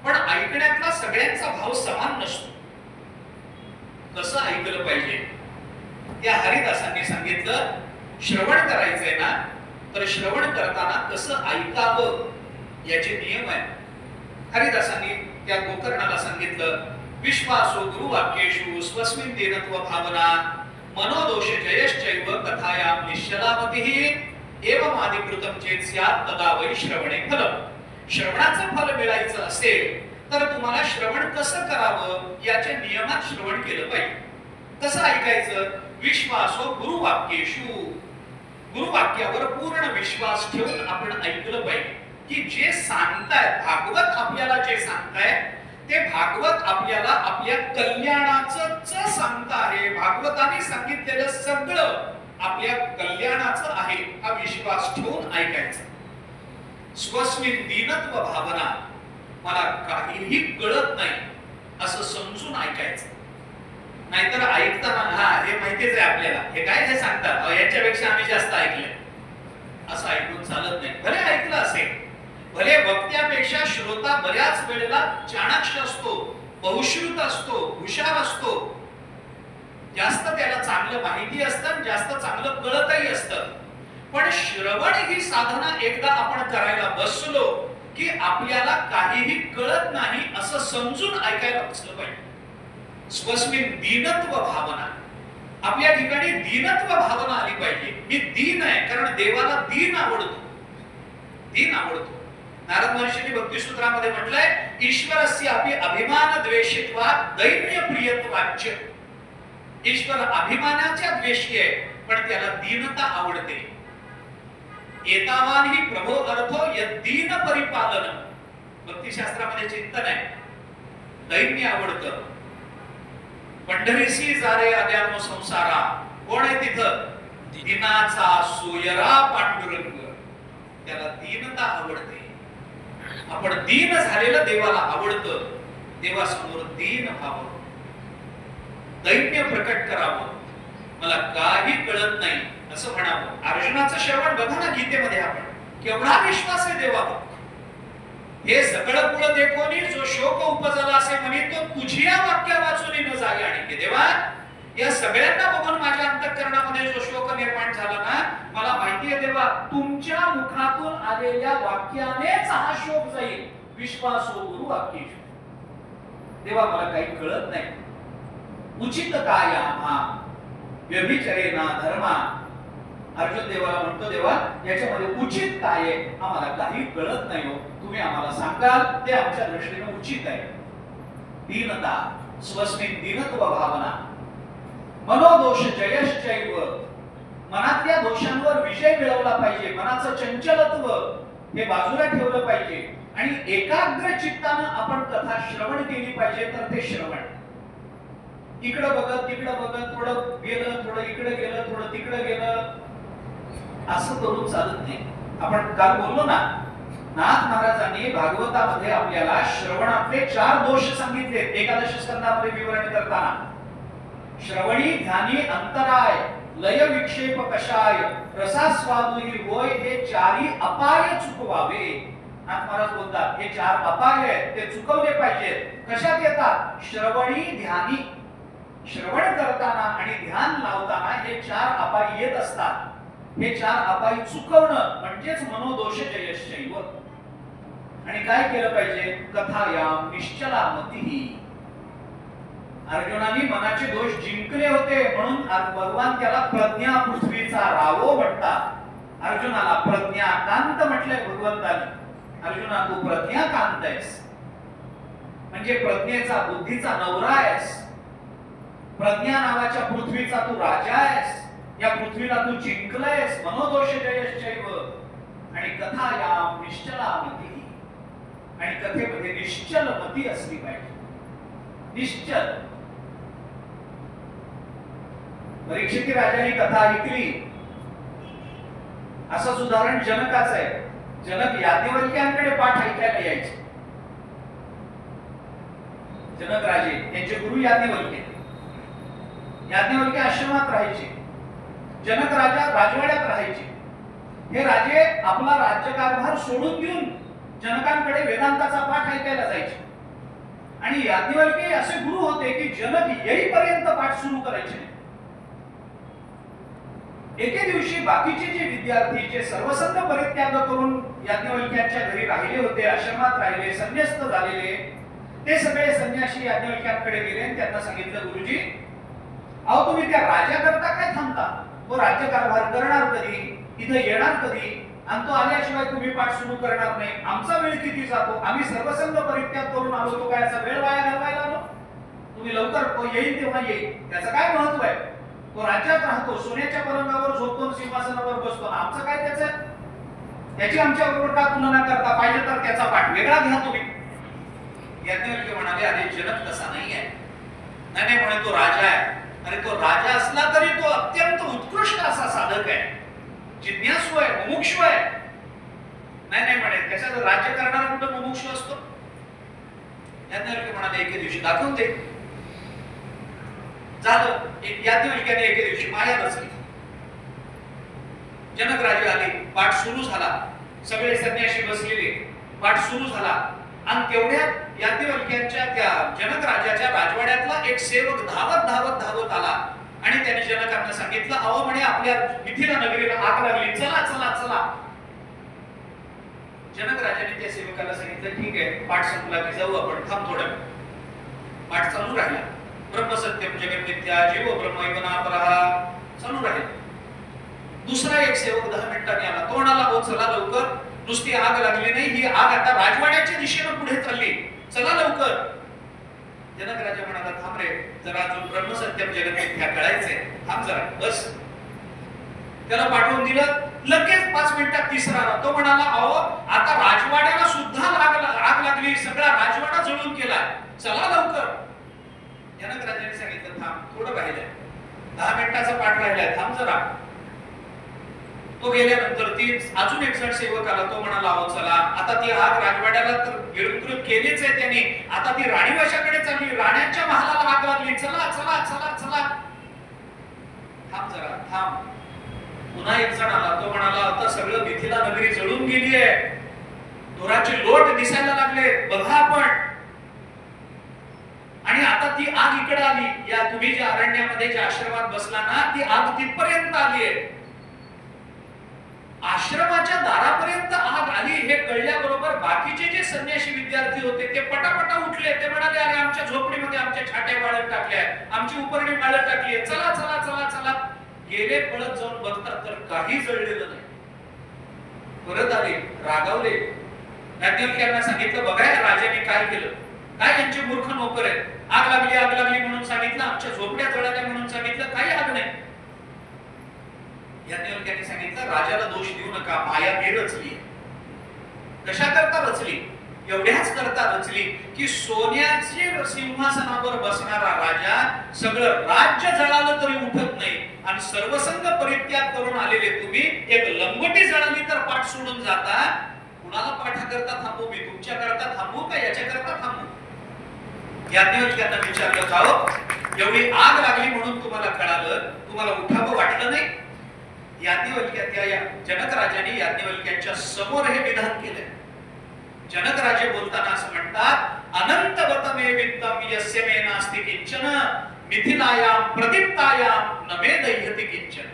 पण ऐकण्यातला सगळ्यांचा भाव समान नसतो. कसं ऐकलं पाहिजे त्या हरिदासांनी सांगितलं. श्रवण करायचंय ना, तर श्रवण करताना कसं ऐकावं याचे नियम आहे. हरिदासांनी त्या गोकर्णाला सांगितलं. विश्वासो गुरुवाक्येषु स्वस्मिन् तेनत्व भावना मनोदोष जयश्चैव कथायां निश्चलामतिः एवं आदिकृतं चेत् स्यात् तदा वै श्रवणे फलम्. श्रवणाचं फल मिळायचं असेल तर तुम्हाला श्रवण कसं करावं याच्या नियमात श्रवण केलं पाहिजे. कसं ऐकायचं? विश्वासो गुरुवाक्येषु, गुरुवाक्यावर पूर्ण विश्वास ठेवून आपण ऐकलं पाहिजे की जे सांगतायत भागवत, आपल्याला जे सांगतायत ते भागवत आपल्याला आपल्या कल्याणाचं सांगता आहे. भागवताने सांगितलेलं सगळं आपल्या कल्याणाचं आहे, हा विश्वास ठेवून ऐकायचं. स्वस्मिन् दीनत्व भावना, मला काहीही कळत नाही असं समजून ऐकायचं. नाहीतर ऐकताना हा हे माहितीच आहे आपल्याला, हे काय हे सांगतात, याच्यापेक्षा आम्ही जास्त ऐकले, असं ऐकून चालत नाही. भले ऐकलं असेल, भले वक्त्यापेक्षा श्रोता बऱ्याच वेळेला चाणाक्ष असतो, बहुश्रुत असतो, हुशार असतो, जास्त त्याला चांगलं माहिती असतं, जास्त चांगलं कळतही असतं. पण श्रवण ही साधना एकदा आपण करायला बसलो की आपल्याला काहीही कळत नाही असं समजून ऐकायला बसलं पाहिजे. स्वस्मिन् दीनत्व भावना, आपल्या ठिकाणी दीनत्व भावना आली पाहिजे. मी दीन आहे कारण देवाला दीन आवडतो, दीन आवडतो. नारद महर्षींनी भक्तिसूत्रामध्ये म्हटलंय, ईश्वरस्य अपि अभिमान द्वेषित्वात् दैन्य प्रियत्वाच्च. ईश्वर अभिमानाच्या द्वेषी आहे, पण त्याला दीनता आवडते. एतावान ही प्रभो अर्थो यदीन परिपालन. भक्तिशास्त्रामध्ये चिंतन आहे, दैन्य आवडतं. पंढरीसी जारे आद्यानो संसारा, कोण आहे तिथं? दीनाचा सोयरा पांडुरंग. त्याला दीनता आवडते. आपण दीन झालेलं देवाला आवडतं. देवासमोर दीन व्हावं, दैन्य प्रकट करावं, मला काही कळत नाही असं म्हणावं. अर्जुनाचं श्रवण बघा ना गीतेमध्ये, आपण केवढा विश्वास आहे देवावर. हे सगळं कुळ देखोनी जो शोक उपजला असे म्हणे, तो तुझ्या वाक्या वाचून न जागे. आणि देवा, या सगळ्यांना बघून माझ्या अंतःकरणामध्ये जो शोक निर्माण झाला ना, मला माहिती आहे देवा, तुमच्या मुखातून आलेल्या वाक्यानेच हा शोक जाईल. विश्वासो गुरु वाक्य. देवा मला काही कळत नाही. उचित काय आम्हा व्यभिचरेना धर्मा. अर्जुन देवाला म्हणतो, देवा याच्यामध्ये उचित काय आहे, आम्हाला काही कळत नाही हो, तुम्ही आम्हाला सांगाल ते आमच्या दृष्टीने उचित आहे. दीनता, स्वस्मिन् दीनत्व भावना मनोदोष जयश्चैव. मनातल्या दोषांवर विजय मिळवला पाहिजे. मनाचं चंचलत्व हे बाजूला ठेवलं पाहिजे आणि एकाग्र चित्तानं आपण कथा श्रवण केली पाहिजे. तर ते श्रवण इकडं बघत तिकडं बघत, थोडं गेलं, थोडं इकडे गेलं, थोडं तिकडे गेलं, असं करून चालत नाही. आपण काल बोललो ना, नाथ महाराजांनी भागवतामध्ये आपल्याला श्रवणातले 4 दोष सांगितले. एकादश स्कंदामध्ये विवरण करताना श्रवणी ध्यानी अंतराय, लय विक्षेप कषाय, रसास्वादुही होय, हे 4ही अपाय चुकवावे. नाथ महाराज बोलतात हे 4 अपाय आहेत, ते चुकवले पाहिजेत. कशात येतात? श्रवणी ध्यानी. श्रवण करताना आणि ध्यान लावताना हे 4 अपायी येत असतात. हे 4 अपायी चुकवणं म्हणजेच मनोदोष जयश्चैव. आणि काय केलं पाहिजे? कथायाम निश्चला मतिही. अर्जुनाने मनाचे दोष जिंकले होते म्हणून भगवान त्याला प्रज्ञा पृथ्वीचा रावो म्हणतात. अर्जुनाला प्रज्ञाकांत म्हटलंय भगवंताने. अर्जुना तू प्रज्ञाकांत आहेस म्हणजे प्रज्ञेचा बुद्धीचा नवरा आहेस. प्रज्ञा नावाच्या पृथ्वीचा तू राजा आहेस. या पृथ्वीला तू जिंकलायस. मनोदोष जयश्चैव. आणि कथायाम निश्चला मती. आणि कथेमध्ये निश्चल मती असली पाहिजे. निश्चल. परीक्षित राजाने कथा ऐकली. असंच उदाहरण जनकाचं आहे. जनक याज्ञवल्क्यांकडे पाठ ऐकायला यायचे. जनक राजे यांचे गुरु याज्ञवल्क्य. याज्ञवल्क्य आश्रमात राहायचे. जनक राजा राजवाड्यात राहायचे. हे राजे आपला राज्यकारभार सोडून देऊन जनकांकडे वेदांताचा पाठ ऐकायला जायचे. आणि याज्ञवल्क्य असे गुरु होते की जनक येईपर्यंत पाठ सुरू करायचे नाही. एके दिवशी बाकीचे जे विद्यार्थी जे सर्वसंग परित्याग करून याज्ञवल्क्यांच्या घरी राहिले होते, आश्रमात राहिले, संन्यस्त झालेले, ते सगळे संन्यासी याज्ञवल्क्यांकडे गेले आणि त्यांना सांगितलं, गुरुजी अहो तुम्ही त्या राजाकरता काय थांबता? तो राज्यकारभार करणार कधी? इथे येणार कधी? आणि तो आल्याशिवाय तुम्ही पाठ सुरू करणार नाही. आमचा वेळ किती जातो? आम्ही सर्वसंग परित्याग करून आलो, तो काय असा वेळ वाया घालवायला आलो? तुम्ही लवकर येईल तेव्हा येईल. त्याचं काय महत्व आहे? तो राज्यात राहतो, सोन्याच्या पलंगावर झोपतो, सिंहासनावर बसतो. आमचं काय त्याचं? त्याची आमच्या बरोबर का तुलना करता? पाहिजे तर त्याचा पाठ वेगळा घ्या तुम्ही. याज्ञवल्क्य म्हणाले, अरे जनक तसा नाही आहे. नाही म्हणे तो राजा आहे. अरे तो राजा असला तरी तो अत्यंत उत्कृष्ट असा साधक आहे, जिज्ञासू आहे, मुमुक्षु आहे. नाही म्हणे त्याच्यात राज्य करणारा कुठं मुमुक्षु असतो? याज्ञवल्क्य म्हणाले, एके दिवशी दाखवून दे. झालं. याज्ञवल्क्याने एके दिवशी माया रचली. जनक राजे आले, पाठ सुरू झाला. सगळे संन्यासी बसलेले, पाठ सुरू झाला. आणि तेवढ्यात याज्ञवल्क्यांच्या त्या जनक राजाच्या राजवाड्यातला एक सेवक धावत आला आणि त्याने जनकांना सांगितलं, अहो म्हणे आपल्या मिथिला नगरीला आग लागली, चला चला चला. जनक राजाने त्या सेवकाला सांगितलं, ठीक आहे पाठ संपला की जाऊ आपण, थांब थोडं. पाठ चालू राहिला. ब्रह्म सत्यम जगत मिथ्या जीव ब्रह्मैव नापरः चालू राहील. दुसरा एक सेवक 10 मिनिटांनी आला. तो म्हणाला, हो चला लवकर, नुसती आग लागली नाही, ही आग आता राजवाड्याच्या दिशेने पुढे चालली, चला लवकर. जनक राजा म्हणाला, थांब रे जरा, अजून ब्रह्म सत्यम जगत मिथ्या कळायचंय, थांब जरा बस. त्याला पाठवून दिलं. लगेच 5 मिनिटात तिसरा आला. तो म्हणाला, अहो आता राजवाड्याला सुद्धा आग लागली, सगळा राजवाडा जळून गेलाय, चला लवकर. जनक राजाने सांगितलं, थांब थोडं राहिलंय, 10 मिनिटाचा पाठ राहिलाय, थांब जरा. तो गेल्यानंतर अजून एक जण सेवक आला. तो म्हणाला, अहो चला आता ती आग राजवाड्याला तर गिळून केलीच आहे त्यांनी, आता ती राणीवशाकडे चालली, राण्यांच्या महालाला आग लागली, चला चला चला चला. थांब जरा थांब. पुन्हा एक जण आला. तो म्हणाला, आता सगळं मिथिला नगरी जळून गेली आहे, धुराचे लोट दिसायला लागले, बघा आपण. आणि आता ती आग इकडे आली, या तुम्ही ज्या अरण्यामध्ये ज्या आश्रमात बसला ना, ती आग तिथपर्यंत आली आहे. आश्रमाच्या दारापर्यंत आग आली हे कळल्याबरोबर बाकीचे जे संन्यासी विद्यार्थी होते ते पटापटा उठले. ते म्हणाले, अरे आमच्या झोपडीमध्ये आमच्या छाट्या वाळत टाकल्या, आमची उपरणी वाळत टाकली, चला चला चला चला. गेले, पळत जाऊन बघतात तर काही जळलेलं नाही. परत आले, रागावले. याज्ञवल्क्यांना सांगितलं, बघा राजाने काय केलं, काय यांचे मूर्ख नोकर आहेत. आग लागली म्हणून सांगितलं, आमच्या झोपड्या जळाल्या म्हणून सांगितलं, काही आग नाही. याज्ञवल्क्यांनी सांगितलं, राजाला दोष देऊ नका, माया हे रचली. कशा करता रचली? एवढ्याच करता रचली की सोन्याच्या सिंहासनावर बसणारा राजा सगळं राज्य जळालं तरी उठत नाही, आणि सर्वसंग परित्याग करून आलेले तुम्ही एक लंगोटी जळाली तर पाठ सोडून जाता. कुणाला पाठा करता थांबू? मी तुमच्या करता थांबू का याच्या करता थांबू? याज्ञवल्क्यांना विचारलं, का हो एवढी आग लागली म्हणून तुम्हाला कळालं, तुम्हाला उठावं वाटलं नाही? याज्ञवल्क्या जनक राजाने याज्ञवल्क्यांच्या समोर हे विधान केले. जनक राजे बोलताना असं म्हणतात, अनंतवत मे वित्तम यस्य मे नास्ति किंचन. मिथिलायाम प्रदीप्तायाम नमे दह्यति किंचन.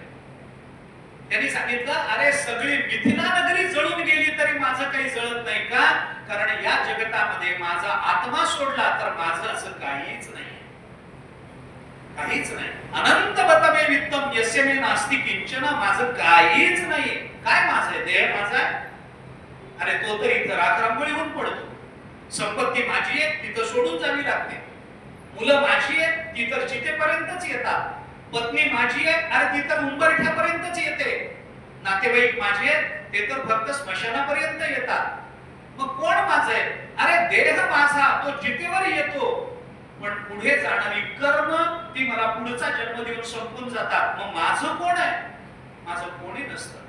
त्यांनी सांगितलं, अरे सगळी मिथिला नगरी जळून गेली तरी माझं काही जळत नाही का? कारण या जगतामध्ये माझा आत्मा सोडला तर माझं असं काहीच नाही, काहीच नाही. अनंत बतमे वित्तम यस्य मे नास्ति किंचन. माझं काहीच नाही. काय माझं आहे? देह माझा आहे. अरे तो तर इथं राखरांगोळी होऊन पडतो. संपत्ती माझी आहे, तिथं सोडून जावी लागते. मुलं माझी आहेत, ती तर चितेपर्यंतच येतात. पत्नी माझी आहे, अरे ती तर उंबरठ्यापर्यंतच येते. नातेवाईक माझे आहेत, ते तर फक्त स्मशानापर्यंत येतात. मग कोण माझं आहे? अरे देह माझा तो जितेवर येतो, पण पुढे जाणारी कर्म ती मला पुढचा जन्म देऊन संपून जातात. मग माझं कोण आहे? माझं कोणी नसतं.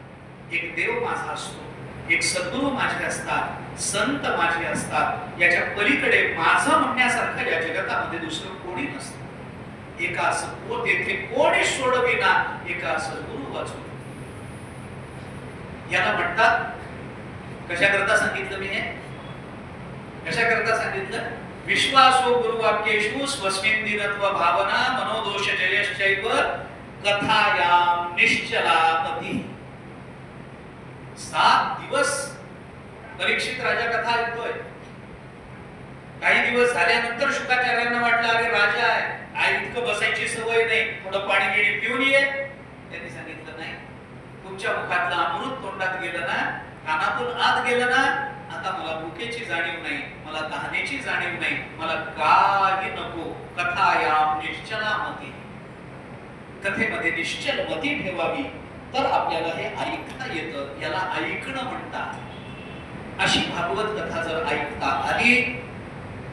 एक देव माझा असतो, एक सद्गुरू माझे असतात, संत माझे असतात. याच्या पलीकडे माझं म्हणण्यासारखं या जगतामध्ये दुसरं कोणी नसतं. एका सद्गुरू तेथे कोणी सोडविना, एका सद्गुरू वाचून. याला म्हणतात, कशा करता सांगितलं मी हे? कशा करता सांगितलं? विश्वासो गुरुवाक्येषु स्वस्मिन् दीनत्व भावना मनोदोष जयश्चैव कथायाम निश्चला मती. 7 दिवस परीक्षित राजा कथा ऐकतोय. काही दिवस झाल्यानंतर शुकाचार्यांना वाटलं, अरे राजा आहे, आई इतकं बसायची सवय नाही, थोडं पाणी गिणी पिऊन ये. त्यांनी सांगितलं, नाही, तुमच्या मुखातलं अमृत तोंडात गेलं ना, कानातून आत गेलं ना, आता मला भुकेची जाणीव नाही, मला तहानेची जाणीव नाही, मला काही नको. कथायाम निश्चला मती. कथेमध्ये निश्चल मती ठेवावी, तर आपल्याला हे ऐकता येतं. याला ऐकणं म्हणतात. अशी भागवत कथा जर ऐकता आली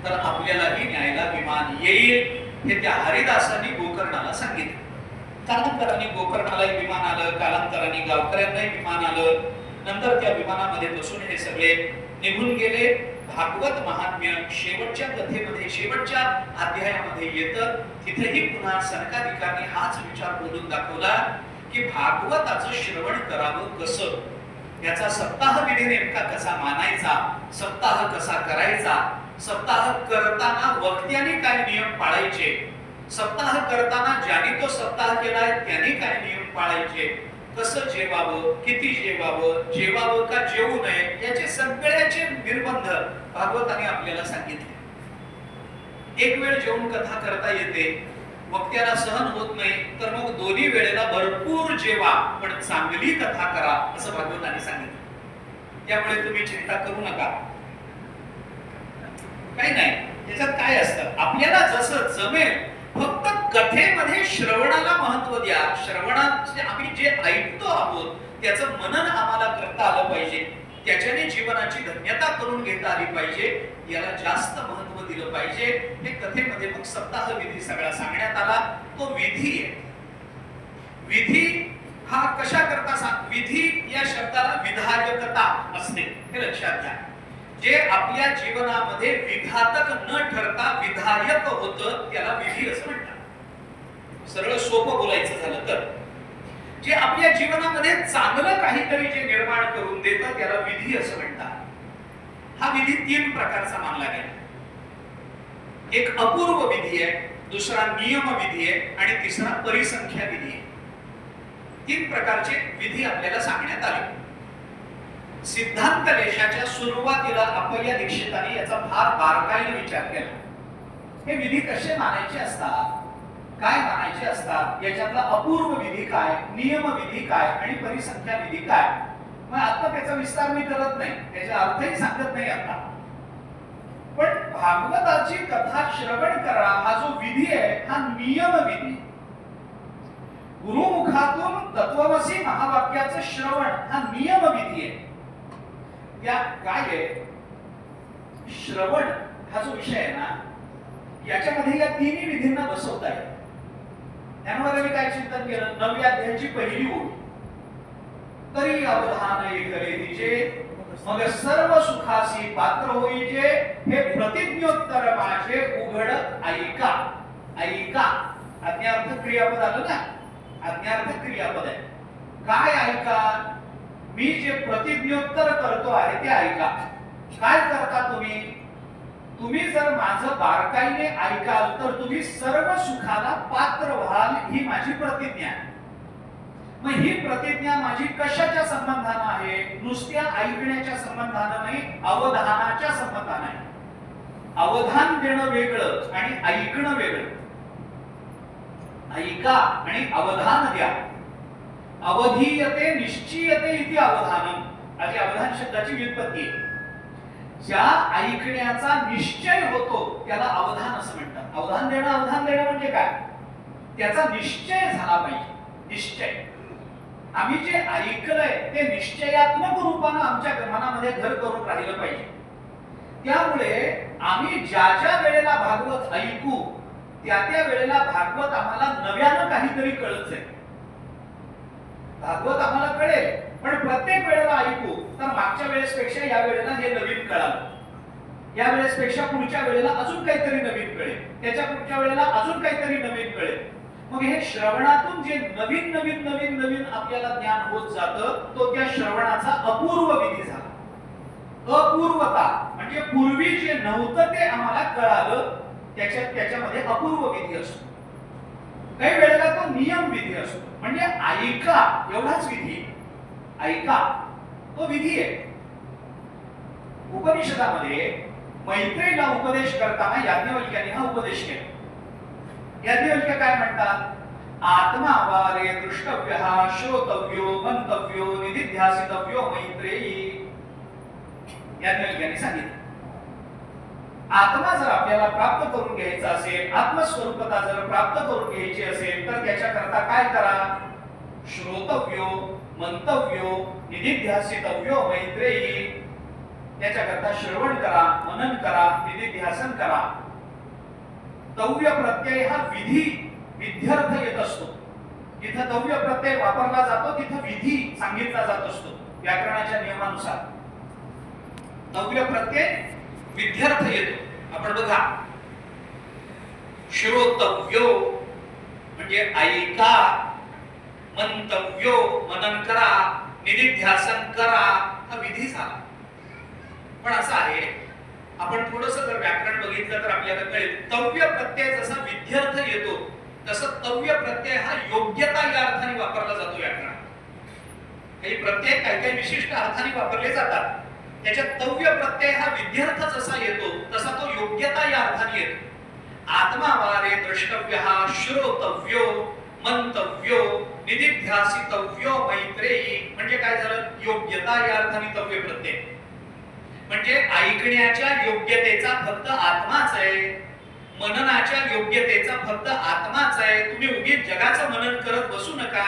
तर आपल्यालाही न्यायला विमान येईल. हे त्या हरिदासांनी गोकर्णाला सांगितलं. कालांतराने गोकर्णालाही विमान आलं, कालांतराने गावकऱ्यांनाही विमान आलं. नंतर त्या विमानामध्ये बसून हे सगळे निघून गेले. भागवत महात्म्य शेवटच्या कथेमध्ये, शेवटच्या अध्यायामध्ये येतं. तिथेही पुन्हा सनकादिकांनी हाच विचार बोलून दाखवला की भागवताचं श्रवण करावं कसं, याचा सप्ताह विधी नेमका कसा मानायचा, सप्ताह कसा करायचा, सप्ताह करताना वक्त्याने काय नियम पाळायचे, सप्ताह करताना ज्याने तो सप्ताह केलाय त्याने काय नियम पाळायचे, कसं जेवावं, किती जेवावं, जेवावं का जेवू नये, याचे सगळ्याचे निर्बंध भागवताने आपल्याला सांगितले. एक वेळ जेवून कथा करता येते, वक्त्याला सहन होत नाही, तर मग दोन्ही वेळेला भरपूर जेवा, पण चांगली कथा करा, असं भागवताने सांगितलं. त्यामुळे तुम्ही चिंता करू नका, काही नाही. त्याच्यात काय असतं, आपल्याला जसं जमेल, फक्त कथेमध्ये श्रवणाला महत्व द्या. श्रवणाचे आम्ही जे ऐकतो आहोत त्याचं मनन आम्हाला करता आलं पाहिजे, त्याच्याने जीवनाची धन्यता करून घेता आली पाहिजे, याला जास्त महत्व दिलं पाहिजे. हे कथेमध्ये मग सप्ताह विधी सगळा सांगण्यात आला. तो विधी आहे. विधी हा कशा करता सांग, विधी या शब्दाला विधायकता असते, हे लक्षात घ्या. जे आपल्या जीवनामध्ये विघातक न ठरता विधायक होतं त्याला विधी असं म्हणतात. सरळ सोपं बोलायचं झालं तर जे आपल्या जीवनामध्ये चांगलं काहीतरी जे निर्माण करून देतं त्याला विधी असं म्हणतात. हा विधी 3 प्रकारचा मानला गेला. एक अपूर्व विधी आहे, दुसरा नियम विधी आहे आणि तिसरा परिसंख्या विधी आहे. 3 प्रकारचे विधी आपल्याला सांगण्यात आले. सिद्धांत लेशाच्या सुरुवातीला अप्पय्या दीक्षितांनी याचा फार बारकाईने विचार केला. हे विधी कसे मानायचे असतात, काय मानायचे असतात, याच्यातला अपूर्व विधी काय, नियम विधी काय आणि परिसंख्या विधी काय. मग आता त्याचा विस्तार मी करत नाही, त्याचा अर्थही सांगत नाही आता. पण भागवताची कथा श्रवण करा हा जो विधी आहे हा नियम विधी. गुरुमुखातून तत्वमसी महावाक्याचं श्रवण हा नियम विधी आहे. त्या काय आहे, श्रवण हा जो विषय आहे ना, याच्यामध्ये या 3 विधींना बसवता येईल. त्यामुळे मी काय चिंतन केलं, 9व्या अध्यायाची पहिली ओळ, तरी अवधान करे तिचे मग सर्व सुखासी पात्र होईचे, हे प्रतिज्ञोत्तर माझे उघडत ऐका. ऐका आज्ञार्थ क्रियापद आलं ना, आज्ञार्थ क्रियापद आहे. काय ऐका, मी जे प्रतिज्ञोत्तर करतो आहे ते ऐका. काय करता तुम्ही, तुम्ही जर माझं बारकाईने ऐकाल तर तुम्ही सर्व सुखाला पात्र व्हाल, ही माझी प्रतिज्ञा आहे. मग ही प्रतिज्ञा माझी कशाच्या संबंधानं आहे? नुसत्या ऐकण्याच्या संबंधानं नाही, अवधानाच्या संबंधानं आहे. अवधान देणं वेगळं आणि ऐकणं वेगळं. ऐका आणि अवधान द्या. अवधीयते निश्चीयते इति अवधानम, अशी अवधान शब्दाची व्युत्पत्ती आहे. ज्या ऐकण्याचा निश्चय होतो त्याला अवधान असं म्हणतात. अवधान देणं म्हणजे काय? त्याचा निश्चय झाला पाहिजे. निश्चय, आम्ही जे ऐकलंय ते निश्चयात्मक रूपानं आमच्या मनामध्ये घर करून राहिलं पाहिजे. त्यामुळे आम्ही ज्या ज्या वेळेला भागवत ऐकू त्या त्या वेळेला भागवत आम्हाला नव्यानं काहीतरी कळत जाईल. भागवत आम्हाला कळेल, पण प्रत्येक वेळेला ऐकू तर मागच्या वेळेसपेक्षा या वेळेला हे नवीन कळालं, या वेळेसपेक्षा पुढच्या वेळेला अजून काहीतरी नवीन कळेल, त्याच्या पुढच्या वेळेला अजून काहीतरी नवीन कळेल. मग हे श्रवणातून जे नवीन नवीन नवीन नवीन आपल्याला ज्ञान होत जातं, तो त्या श्रवणाचा अपूर्व विधी झाला. अपूर्वता म्हणजे पूर्वी जे नव्हतं ते आम्हाला कळालं, त्याच्यामध्ये अपूर्व विधी असतो. काही वेळेला तो नियम विधी असतो. म्हणजे ऐका एवढाच विधी, ऐका तो विधी आहे. उपनिषदामध्ये मैत्रेयीला उपदेश करताना याज्ञवल्क्याने हा उपदेश केला. याज्ञवल्क्य काय म्हणतात? आत्मा वारे दृष्टव्यः श्रोतव्यो मंतव्यो निदिध्यासितव्यो मैत्रेयी. याज्ञवल्क्याने सांगितलं, आत्मा जर आपल्याला प्राप्त करून घ्यायचा असेल, आत्मस्वरूपता जर प्राप्त करून घ्यायची असेल तर त्याच्याकरता काय करा? श्रोतव्यो मंतव्यो निदिध्यासितव्यो मैत्रेयी. त्याच्याकरता श्रवण करा, मनन करा, निदिध्यासन करा. तव्य प्रत्यय हा विधी विध्यर्थ येत असतो. जिथं तव्य प्रत्यय वापरला जातो तिथं विधी सांगितला जात असतो व्याकरणाच्या नियमानुसार. तव्य प्रत्यय विध्यर्थ येतो. आपण बघा, श्रोतव्यो म्हणजे ऐका, मंतव्यो मनन करा, निदिध्यासन करा, हा विधी झाला. पण असं आहे, आपण थोडंसं जर व्याकरण बघितलं तर आपल्याला कळेल, तव्य प्रत्यय जसा विध्यर्थ येतो तसं तव्य प्रत्यय हा योग्यता या अर्थाने वापरला जातो व्याकरणात. काही प्रत्यय काही विशिष्ट अर्थाने वापरले जातात, त्याच्यात तव्य प्रत्यय हा विध्यर्थ जसा येतो तसा तो योग्यता या अर्थाने येतो. आत्मा वारे द्रष्टव्यः श्रोतव्यो मंतव्यो निदिध्यासितव्यो मैत्रेयी. म्हणजे काय झालं? योग्यता या अर्थाने तव्य प्रत्यय. म्हणजे ऐकण्याच्या योग्यतेचा फक्त आत्माच आहे, मननाच्या योग्यतेचा फक्त आत्माच आहे. तुम्ही उगीच जगाचं मनन करत बसू नका.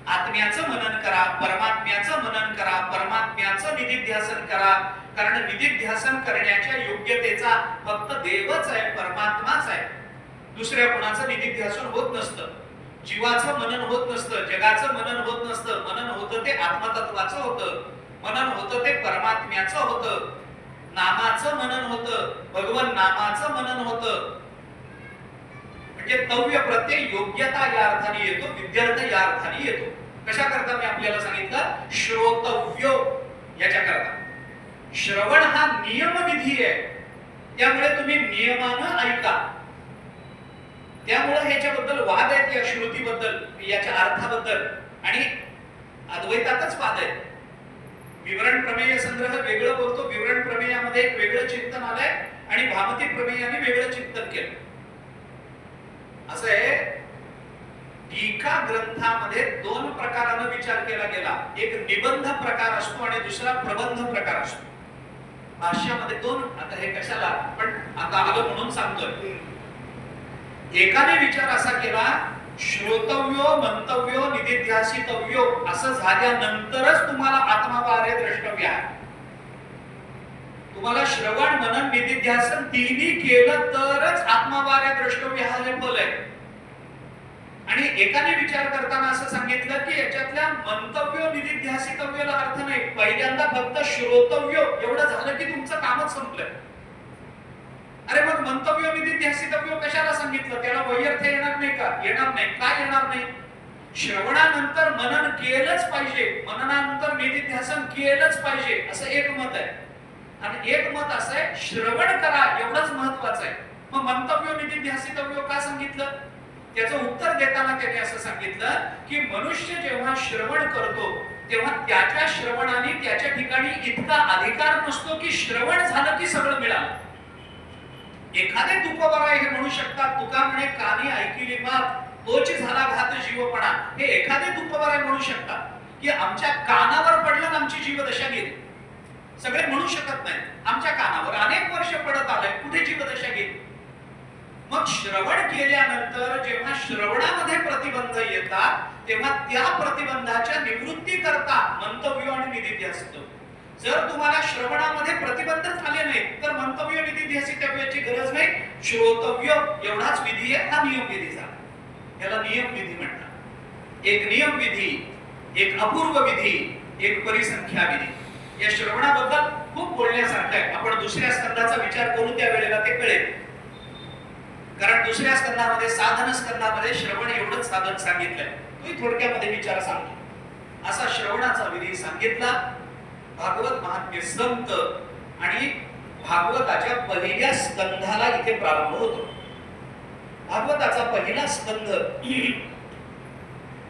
आत्म्याचं मनन करा, परमात्म्याचं मनन करा, परमात्म्याचं निदिध्यासन करा. कारण निदिध्यासन करण्याच्या योग्यतेचा फक्त देवच आहे, परमात्माच आहे. दुसऱ्या कोणाचं निदिध्यासन होत नसतं. जीवाचं मनन होत नसतं, जगाचं मनन होत नसतं. मनन होतं ते आत्मतत्वाचं होतं, मनन होतं ते परमात्म्याचं होतं, नामाचं मनन होतं, भगवन नामाचं मनन होतं. म्हणजे तव्य प्रत्यय योग्यता या अर्थाने येतो, विद्यार्थ या अर्थाने येतो. कशा करता मी आपल्याला सांगितलं? श्रोतव्यो याच्या करता. श्रवण हा नियम विधी आहे, त्यामुळे तुम्ही नियमानं ऐका. त्यामुळे ह्याच्याबद्दल वाद आहेत, या श्रुतीबद्दल, याच्या अर्थाबद्दल, आणि अद्वैतातच वाद आहे. विवरण प्रमेय संग्रह वेगळं बोलतो, विवरण प्रमेयामध्ये एक वेगळं चिंतन आलंय आणि भामती प्रमेयाने वेगळं चिंतन केलं. असं आहे, टीका ग्रंथामध्ये दोन प्रकाराने विचार केला गेला. एक निबंध प्रकार असतो आणि दुसरा प्रबंध प्रकार असतो. भाष्यामध्ये दोन, आता हे कशाला, पण आता आलं म्हणून सांगतोय. एकाने विचार असा केला, श्रोतव्यो मंतव्यो निदिध्यासितव्यो असं झाल्यानंतरच तुम्हाला आत्मावारे द्रष्टव्य आहे. तुम्हाला श्रवण मनन निदिध्यासन तिन्ही केलं तरच आत्मावारे द्रष्टव्य हा हे फल आहे. आणि एकाने विचार करताना असं सांगितलं की याच्यातल्या मंतव्य निदिध्यासितव्यला अर्थ नाही, पहिल्यांदा फक्त श्रोतव्य एवढं झालं की तुमचं कामच संपलं. अरे मग मंतव्य निदिध्यासितव्य कशाला सांगितलं? त्याला वैयर्थ येणार नाही का? येणार नाही. काय येणार नाही? श्रवणानंतर मनन केलंच पाहिजे, मननानंतर निदिध्यासन केलंच पाहिजे, असं एक मत आहे. आणि एक मत असं आहे श्रवण करा एवढंच महत्वाचं आहे. मग मंतव्यो निदिध्यासितव्यो का सांगितलं? त्याचं उत्तर देताना त्याने असं सांगितलं की मनुष्य जेव्हा श्रवण करतो तेव्हा त्याच्या श्रवणाने त्याच्या ठिकाणी इतका अधिकार नसतो की श्रवण झालं की सगळं मिळालं. एखादे तुकोबराय हे म्हणू शकतात, तुका म्हणे कानी ऐकिली मात तोच झाला घात जीवपणा. हे एखादे तुकोबराय म्हणू शकतात की आमच्या कानावर पडलं आणि आमची जीवदशा गेली. सगळे म्हणू शकत नाही आमच्या कानावर अनेक वर्ष पडत आलंय, कुठे जीवदशा गेली. मग श्रवण केल्यानंतर जेव्हा श्रवणामध्ये प्रतिबंध येतात तेव्हा त्या प्रतिबंधाच्या निवृत्ती करता मंतव्य आणि निदिध्यासितव्य. जर तुम्हाला श्रवणामध्ये प्रतिबंध झाले नाही तर मंतव्य निदिध्यासितव्याची गरज नाही. श्रोतव्य एवढाच विधी आहे, हा नियम विधी झाला. याला नियम विधी म्हणतात. एक नियम विधी, एक अपूर्व विधी, एक परिसंख्या विधी. या श्रवणाबद्दल खूप बोलण्यासारखं आहे. आपण दुसऱ्या स्कंदाचा विचार करू त्यावेळेला ते कळेल. कारण दुसऱ्या स्कंदामध्ये साधन स्कंदामध्ये श्रवण एवढंच साधन सांगितलंय. तुम्ही थोडक्यामध्ये विचार सांगतो. असा श्रवणाचा विधी सांगितला. भागवत महात्म्य संत आणि भागवताच्या पहिल्या स्कंधाला इथे प्रारंभ होतो. भागवताचा पहिला स्कंध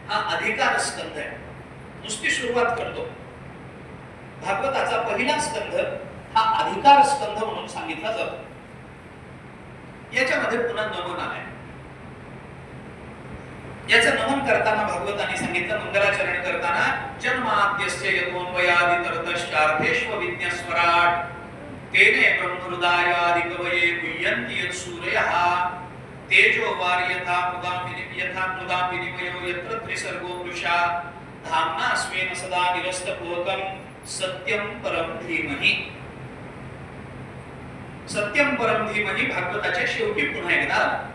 हा अधिकार स्कंध आहे. नुसती सुरुवात करतो. भागवताचा पहिला स्कंध हा अधिकार स्कंध म्हणून सांगितला जातो. याच्यामध्ये पुन्हा नमन आहे. याचं नमन करताना भागवताने सांगितलं, मंगलाचरण करताना जन्माद्यस्य यतोन्वयादितरतश्चार्थेष्व विज्ञस्वराट तेने ब्रह्महृदायादि कवये गुह्यन्ति यत्सूरयः तेजो वार्यथा मृदा विनिमयो यत्र त्रिसर्गो मृषा धाम्ना स्वेन सदा निरस्तपूर्वकं सत्यं परं धीमहि. सत्यं परं धीमहि भागवताच्या शेवटी पुन्हा एकदा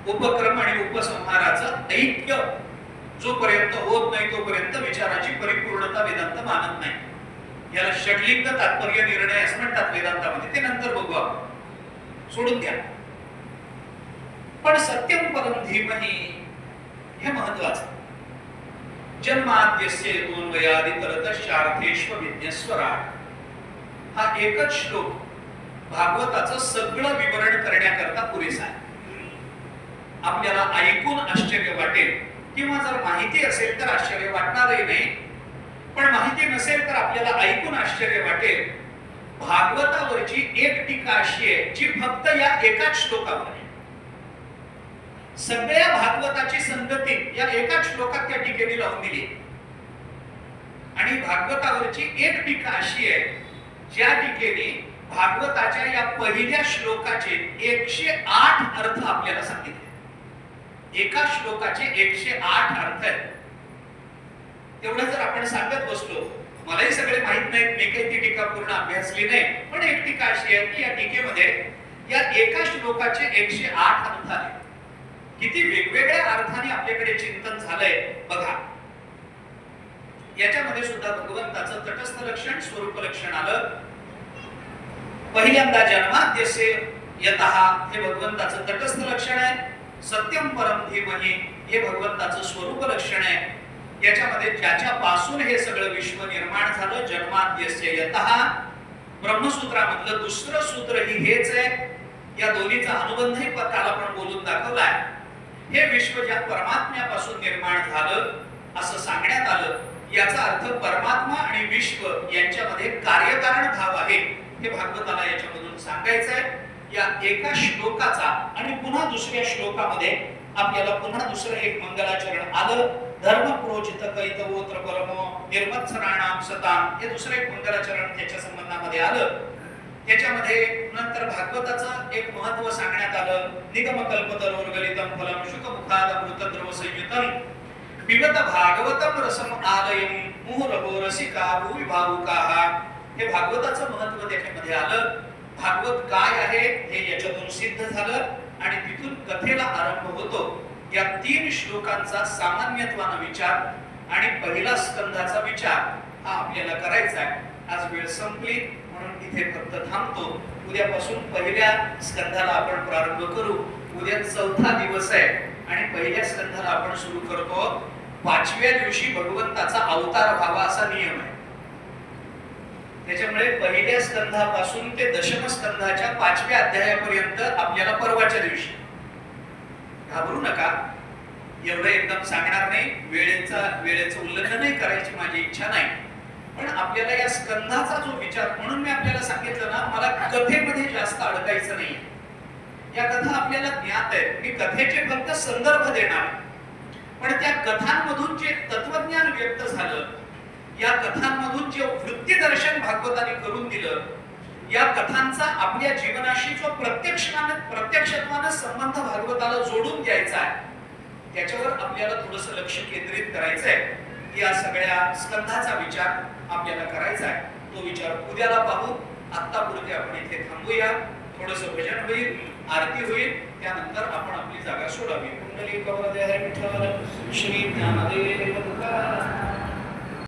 उपक्रम आणि उपसंहाराचं ऐक्य जोपर्यंत होत नाही तोपर्यंत विचाराची परिपूर्णता वेदांत मानत नाही. याला षडलिंग तात्पर्य निर्णय असं म्हणतात वेदांतामध्ये. ते नंतर बघू आपण, सोडून द्या. पण सत्यं परं धीमहि हे महत्वाचं. जन्माद्यस्य यतोन्वयादितरतश्चार्थेष्व विज्ञस्वराट हा एकच श्लोक भागवताचं सगळं विवरण करण्याकरता पुरेसा आहे. आपल्याला ऐकून आश्चर्य वाटेल किंवा जर माहिती असेल तर आश्चर्य वाटणारही नाही. पण माहिती नसेल तर आपल्याला ऐकून आश्चर्य वाटेल. भागवतावरची एक टीका अशी आहे जी फक्त या एकाच श्लोकावर आहे. सगळ्या भागवताची संगती या एकाच श्लोकात त्या टीकेने लावून दिली. आणि भागवतावरची एक टीका अशी आहे ज्या टीकेने भागवताच्या या पहिल्या श्लोकाचे 108 अर्थ आपल्याला सांगितले. एका श्लोकाचे 108 अर्थ आहेत. तेवढं जर आपण सांगत बसलो, मलाही सगळे माहित नाहीत, मी काही ती टीका पूर्ण अभ्यासली नाही, पण एक टीका अशी आहे की या टीकेमध्ये या एका श्लोकाचे 108 अर्थ आहेत. किती वेगवेगळ्या अर्थाने आपल्याकडे चिंतन झालंय बघा. याच्यामध्ये सुद्धा भगवंताचं तटस्थ लक्षण, स्वरूप लक्षण आलं. पहिल्यांदा जन्माद्यस्य यतः हे भगवंताचं तटस्थ लक्षण आहे. सत्यं परं धीमहि हे भगवंताचं स्वरूप लक्षण आहे. याच्यामध्ये ज्याच्यापासून हे सगळं विश्व निर्माण झालं, जन्माद्यस्य यतः. ब्रह्मसूत्रामधलं दुसरं सूत्र ही हेच आहे. या दोन्हीचा अनुबंधही काल आपण बोलून दाखवलाय. हे विश्व ज्या परमात्म्यापासून निर्माण झालं असं सांगण्यात आलं. याचा अर्थ परमात्मा आणि विश्व यांच्यामध्ये कार्यकारण भाव आहे हे भागवताला याच्यामधून सांगायचं आहे. या एका श्लोकाचा आणि पुन्हा दुसऱ्या श्लोकामध्ये आपल्याला पुन्हा दुसरं एक मंगलाचरण आलं. धर्म प्रोचित कैतवोत्र परमो निर्मत्सराणाम सताम हे दुसरं एक मंगलाचरण त्याच्या संबंधामध्ये आलं. त्याच्यामध्ये नंतर भागवताचं एक महत्व सांगण्यात आलं. निगम कल्पतरोर्गलितम फलम शुकमुखाद अमृतद्रव संयुतम पिबत भागवतम रसम आलयम मुहुरहो रसिका भुवि भावुकाः हे भागवताचं महत्व त्याच्यामध्ये आलं. भागवत काय आहे हे याच्यातून सिद्ध झालं आणि तिथून कथेला आरंभ होतो. या 3 श्लोकांचा सामान्यत्वाने विचार आणि पहिला स्कंधाचा विचार हा आपल्याला करायचा आहे. आज वेळ संपली म्हणून इथे फक्त थांबतो. उद्यापासून पहिल्या स्कंधाला आपण प्रारंभ करू. उद्या चौथा दिवस आहे आणि पहिल्या स्कंधाला आपण सुरू करतो. 5व्या दिवशी भगवंताचा अवतार व्हावा असा नियम आहे. त्याच्यामुळे पहिल्या स्कंधापासून ते दशम स्कंधाच्या 5व्या अध्यायापर्यंत आपल्याला परवाच्या दिवशी, घाबरू नका, एवढं एकदम सांगणार नाही, वेळेचं उल्लंघन नाही करायची माझी इच्छा नाही, पण आपल्याला या स्कंधाचा जो विचार, म्हणून मी आपल्याला सांगितलं ना, मला कथेमध्ये जास्त अडकायचं नाही. या कथा आपल्याला ज्ञात आहेत, मी कथेचे फक्त संदर्भ देणार, पण त्या कथांमधून जे तत्वज्ञान व्यक्त झालं, या कथांमधून जे वृत्ती दर्शन भागवताने करून दिलं, या कथांचा आपल्या जीवनाशी जो प्रत्यक्षत्वानं संबंध भागवताला जोडून द्यायचा आहे, त्याच्यावर आपल्याला थोडंसं लक्ष केंद्रित करायचं आहे. या सगळ्या स्कंधाचा विचार आपल्याला करायचा आहे. तो विचार उद्याला पाहू. आत्तापुरते आपण इथे थांबूया. थोडंसं भजन होईल, आरती होईल, त्यानंतर आपण आपली जागा सोडावी. कुंडली कवरदेह विठ्ठल श्री ज्ञानदेव तुकाराम.